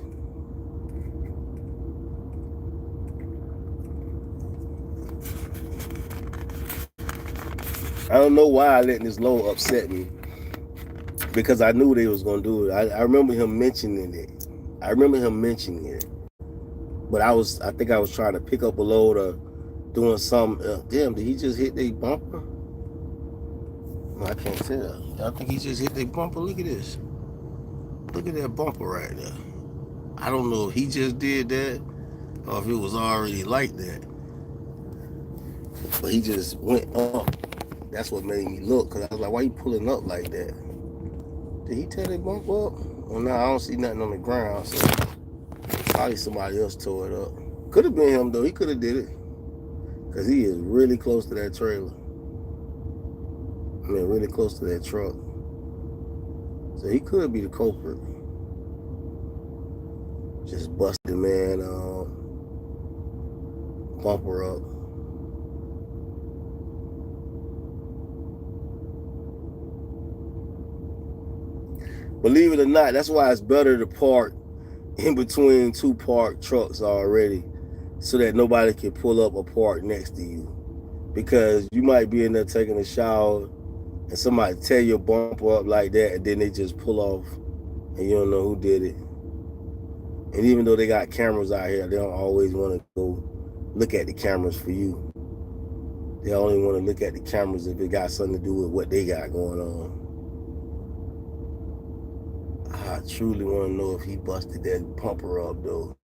I don't know why letting this load upset me, because I knew they was gonna do it. I remember him mentioning it. But I think I was trying to pick up a load or doing something. Damn, did he just hit the bumper? No, I can't tell. I think he just hit the bumper. Look at this. Look at that bumper right there. I don't know if he just did that or if it was already like that. But he just went up. That's what made me look, because I was like, why you pulling up like that? Did he tear that bumper up? Well, no, I don't see nothing on the ground, so probably somebody else tore it up. Could have been him, though. He could have did it, because he is really close to that trailer. I mean, really close to that truck. So he could be the culprit. Just busted man bumper up. Believe it or not, that's why it's better to park in between two parked trucks already, so that nobody can pull up or park next to you. Because you might be in there taking a shower and somebody tear your bumper up like that, and then they just pull off and you don't know who did it. And even though they got cameras out here, they don't always want to go look at the cameras for you. They only want to look at the cameras if it got something to do with what they got going on. I truly want to know if he busted that bumper up, though.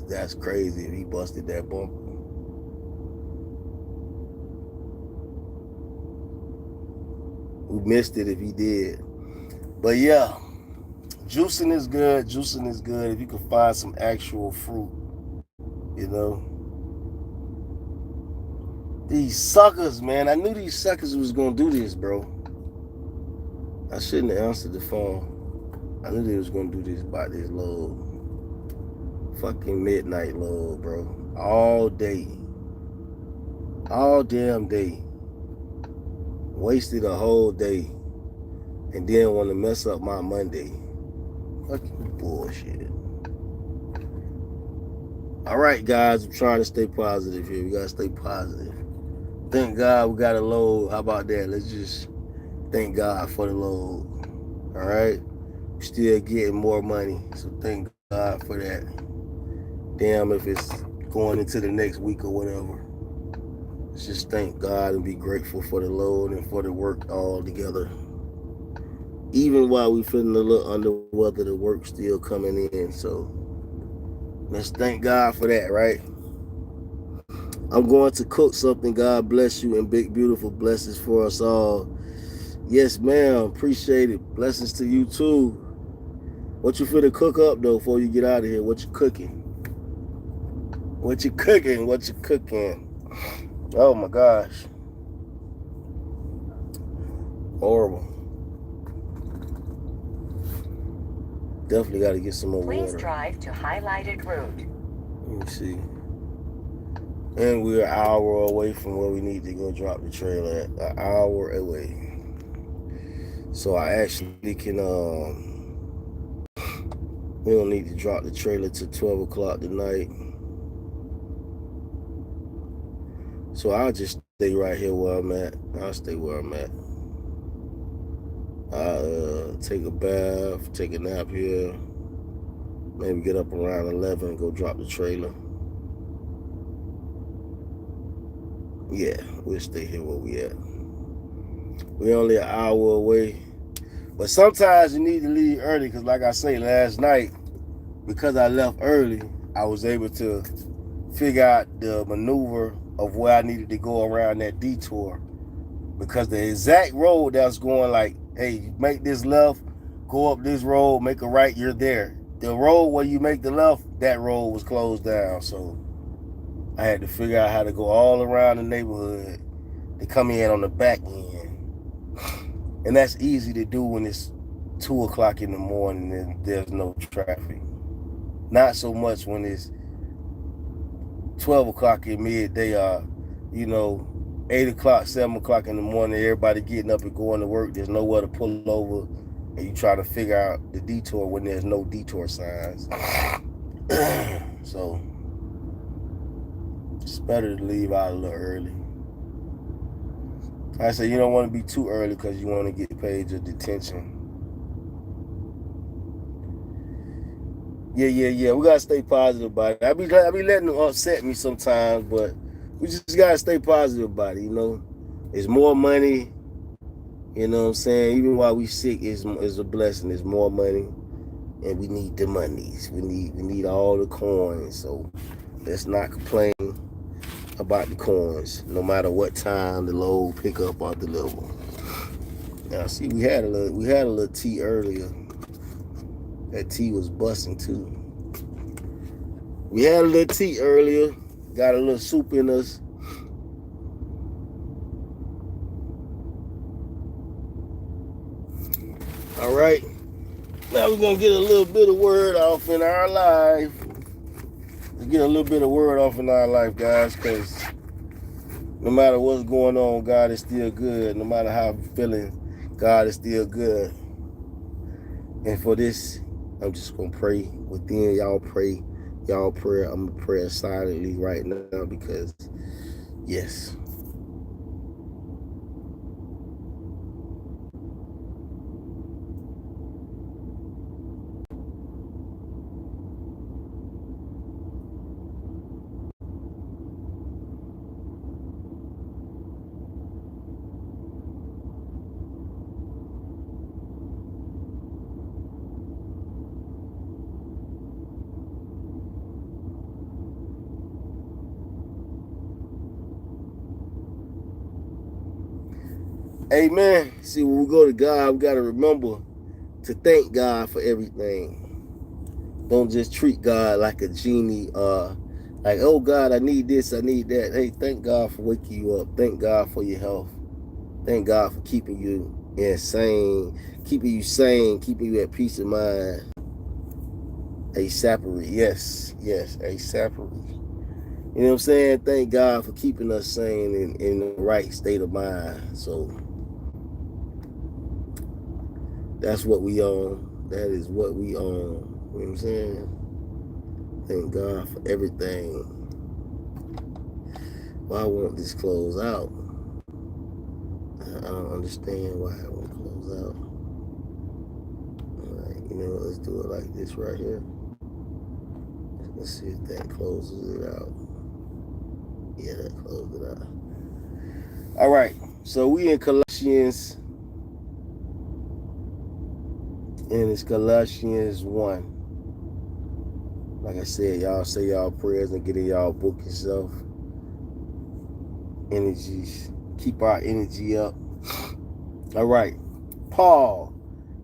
That's crazy if he busted that bumper. We missed it if he did. But yeah, juicing is good. Juicing is good if you can find some actual fruit, you know. These suckers, man. I knew these suckers was going to do this, bro. I shouldn't have answered the phone. I knew they was going to do this about this load. Fucking midnight load, bro. All day. All damn day. Wasted a whole day. And then want to mess up my Monday. Fucking bullshit. Alright, guys. I'm trying to stay positive here. We got to stay positive. Thank God we got a load. How about that? Let's just thank God for the load. Alright? We're still getting more money. So thank God for that. Damn if it's going into the next week or whatever. Let's just thank God and be grateful for the load and for the work all together. Even while we feeling a little under weather, the work still coming in. So let's thank God for that, right? I'm going to cook something. God bless you and big beautiful blessings for us all. Yes, ma'am. Appreciate it. Blessings to you too. What you finna cook up though before you get out of here? What you cooking? What you cooking? What you cooking? Oh my gosh. Horrible. Definitely got to get some more water. Please drive to highlighted route. Let me see. And we're an hour away from where we need to go drop the trailer at. An hour away. So I actually can, we don't need to drop the trailer till 12 o'clock tonight. So I'll just stay right here where I'm at. I'll stay where I'm at. I'll take a bath, take a nap here. Maybe get up around 11 and go drop the trailer. Yeah, we'll stay here where we at. We're only an hour away. But sometimes you need to leave early because like I say, last night, because I left early, I was able to figure out the maneuver of where I needed to go around that detour. Because the exact road that's going like, hey, you make this left, go up this road, make a right, you're there. The road where you make the left, that road was closed down. So I had to figure out how to go all around the neighborhood to come in on the back end. And that's easy to do when it's 2 o'clock in the morning and there's no traffic. Not so much when it's 12 o'clock in midday or, you know, 8 o'clock, 7 o'clock in the morning, everybody getting up and going to work. There's nowhere to pull over, and you try to figure out the detour when there's no detour signs. So it's better to leave out a little early. I say you don't want to be too early because you want to get paid your detention. Yeah. We gotta stay positive about it. I be letting them upset me sometimes, but we just gotta stay positive about it. You know, it's more money. You know what I'm saying? Even while we sick, is a blessing. There's more money, and we need the monies. We need all the coins. So let's not complain about the coins, no matter what time the load pick up or deliver. Now, see, we had a little tea earlier. That tea was busting too. We had a little tea earlier. Got a little soup in us. All right. Now we're gonna get a little bit of word off in our life. Let's get a little bit of word off in our life, guys, because no matter what's going on, God is still good. No matter how I'm feeling, God is still good. And for this, I'm just going to pray within. Y'all pray. Y'all prayer. I'm going to pray silently right now because, yes. Amen. See, when we go to God, we got to remember to thank God for everything. Don't just treat God like a genie, like, oh God, I need this, I need that. Hey, thank God for waking you up. Thank God for your health. Thank God for keeping you insane, keeping you sane, keeping you at peace of mind. A separate, yes, a separate. You know what I'm saying? Thank God for keeping us sane in the right state of mind. So that's what we own. That is what we own. You know what I'm saying? Thank God for everything. Why won't this close out? I don't understand why it won't close out. All right, you know what? Let's do it like this right here. Let's see if that closes it out. Yeah, that closed it out. All right, so we in Colossians. And it's Colossians 1. Like I said, y'all say y'all prayers and get in y'all book yourself. Energies. Keep our energy up. All right. Paul,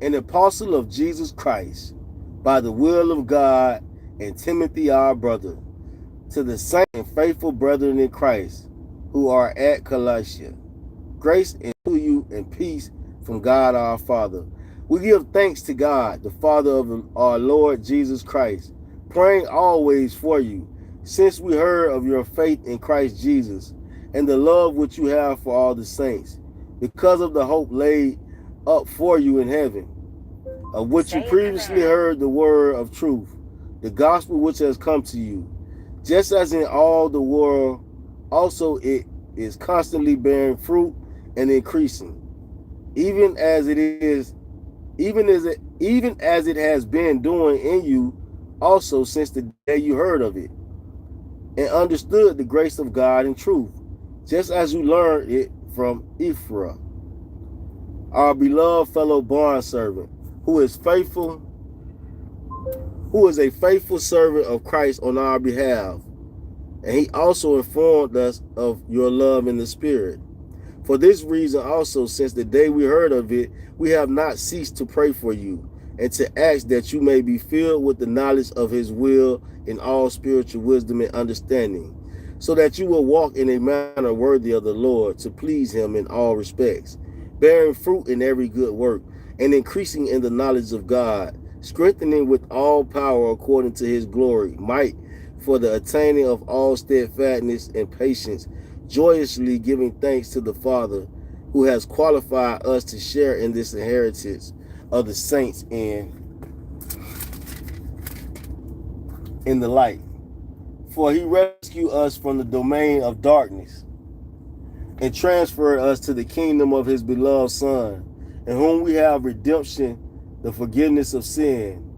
an apostle of Jesus Christ, by the will of God, and Timothy our brother, to the saints and faithful brethren in Christ, who are at Colossia. Grace to you and peace from God our Father. We give thanks to God, the Father of our Lord Jesus Christ, praying always for you, since we heard of your faith in Christ Jesus and the love which you have for all the saints, because of the hope laid up for you in heaven, of which you previously heard the word of truth, the gospel which has come to you, just as in all the world, also it is constantly bearing fruit and increasing, even as it has been doing in you also since the day you heard of it and understood the grace of God in truth, just as you learned it from Ephra, our beloved fellow bondservant, who is a faithful servant of Christ on our behalf. And he also informed us of your love in the Spirit. For this reason also, since the day we heard of it, we have not ceased to pray for you and to ask that you may be filled with the knowledge of his will in all spiritual wisdom and understanding, so that you will walk in a manner worthy of the Lord, to please him in all respects, bearing fruit in every good work, and increasing in the knowledge of God, strengthening with all power according to his glory, might, for the attaining of all steadfastness and patience joyously giving thanks to the Father who has qualified us to share in this inheritance of the saints in the light. For he rescued us from the domain of darkness and transferred us to the kingdom of his beloved Son, in whom we have redemption, the forgiveness of sin.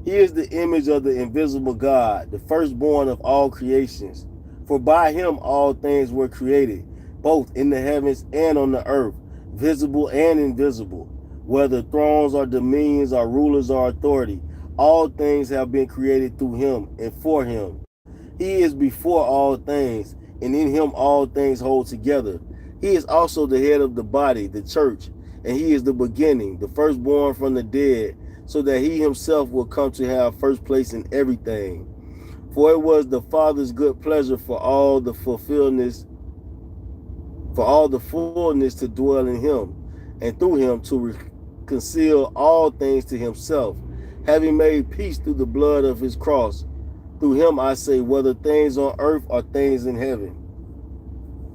He is the image of the invisible God, the firstborn of all creations. For by him all things were created, both in the heavens and on the earth, visible and invisible, whether thrones or dominions or rulers or authority. All things have been created through him and for him. He is before all things, and in him all things hold together. He is also the head of the body, the church, and he is the beginning, the firstborn from the dead, so that he himself will come to have first place in everything. For it was the Father's good pleasure for all the fullness to dwell in him, and through him to reconcile all things to himself, having made peace through the blood of his cross. Through him I say, whether things on earth or things in heaven.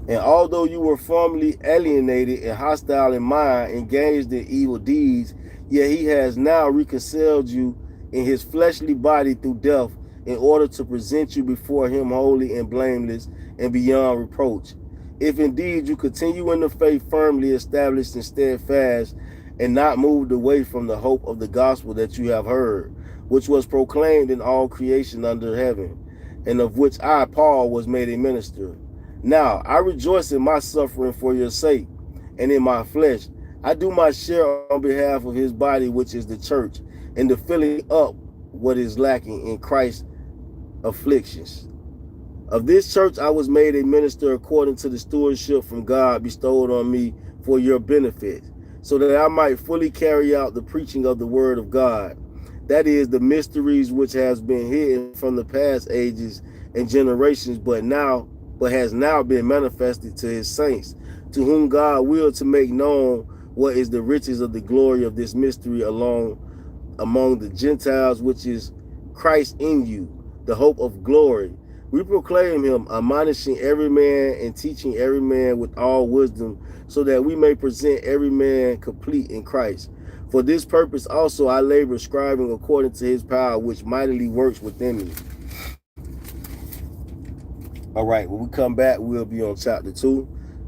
And although you were formerly alienated and hostile in mind, engaged in evil deeds, yet he has now reconciled you in his fleshly body through death, in order to present you before him holy and blameless and beyond reproach. If indeed you continue in the faith, firmly established and steadfast, and not moved away from the hope of the gospel that you have heard, which was proclaimed in all creation under heaven, and of which I, Paul, was made a minister. Now I rejoice in my suffering for your sake, and in my flesh I do my share on behalf of his body, which is the church, in the filling up what is lacking in Christ's afflictions. Of this church I was made a minister according to the stewardship from God bestowed on me for your benefit, so that I might fully carry out the preaching of the word of God, that is, the mysteries which has been hidden from the past ages and generations, but has now been manifested to his saints, to whom God willed to make known what is the riches of the glory of this mystery among the Gentiles, which is Christ in you, the hope of glory. We proclaim him, admonishing every man and teaching every man with all wisdom, so that we may present every man complete in Christ. For this purpose also I labor, striving according to his power, which mightily works within me. All right, when we come back, we'll be on chapter 2.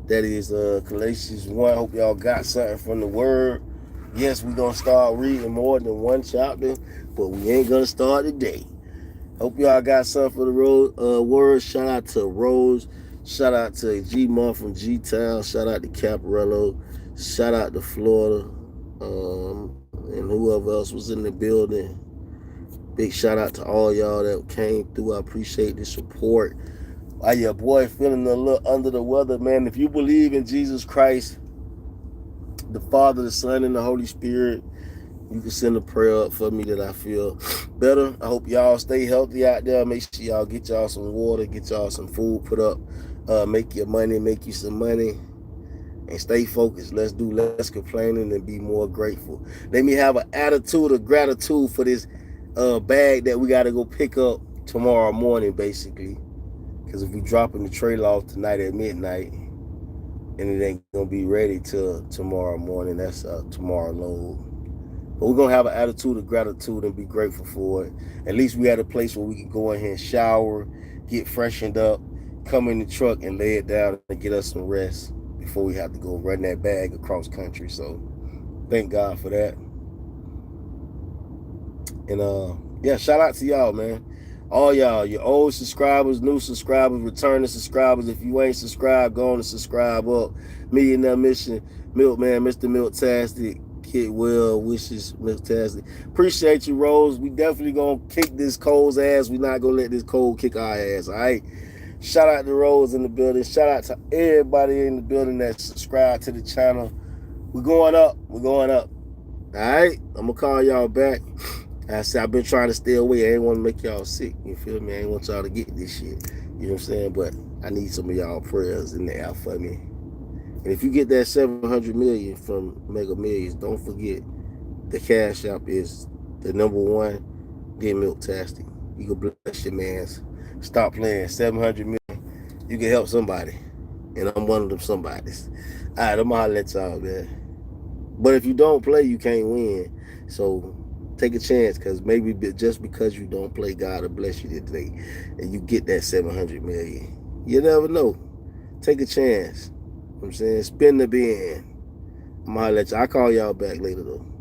That is Galatians 1. Hope y'all got something from the word. Yes, we're going to start reading more than one chapter, but we ain't going to start today. Hope y'all got something for the word. Shout out to Rose. Shout out to G-Month from G-Town. Shout out to Caparello. Shout out to Florida. And whoever else was in the building. Big shout out to all y'all that came through. I appreciate the support. Why your boy feeling a little under the weather, man. If you believe in Jesus Christ, the Father, the Son, and the Holy Spirit, you can send a prayer up for me that I feel better. I hope y'all stay healthy out there. Make sure y'all get y'all some water, get y'all some food put up. Make your money, make you some money. And stay focused. Let's do less complaining and be more grateful. Let me have an attitude of gratitude for this bag that we got to go pick up tomorrow morning, basically. Because if we dropping the trailer off tonight at midnight, and it ain't going to be ready till tomorrow morning, that's tomorrow load. But we're going to have an attitude of gratitude and be grateful for it. At least we had a place where we can go in here and shower, get freshened up, come in the truck and lay it down and get us some rest before we have to go run that bag across country. So thank God for that. And yeah, shout out to y'all, man. All y'all, your old subscribers, new subscribers, returning subscribers. If you ain't subscribed, go on and subscribe up. Millionaire Mission, Milkman, Mr. Milktastic, Kid Will, Wishes, Milktastic. Appreciate you, Rose. We definitely gonna kick this Cole's ass. We not gonna let this Cole kick our ass, all right? Shout out to Rose in the building. Shout out to everybody in the building that subscribed to the channel. We're going up. We're going up. All right? I'm going to call y'all back. I said, I've been trying to stay away. I ain't want to make y'all sick. You feel me? I ain't want y'all to get this shit. You know what I'm saying? But I need some of y'all prayers in the air for me. And if you get that $700 million from Mega Millions, don't forget the Cash App is the #1, Get Milktastic. You can bless your mans. Stop playing. $700 million. You can help somebody. And I'm one of them somebodies. All right, I'm gonna holler at y'all, man. But if you don't play, you can't win. So take a chance, because maybe just because you don't play, God will bless you today and you get that 700 million. You never know. Take a chance. You know what I'm saying? Spin the bin. I'm gonna holler at y'all. I'll call y'all back later though.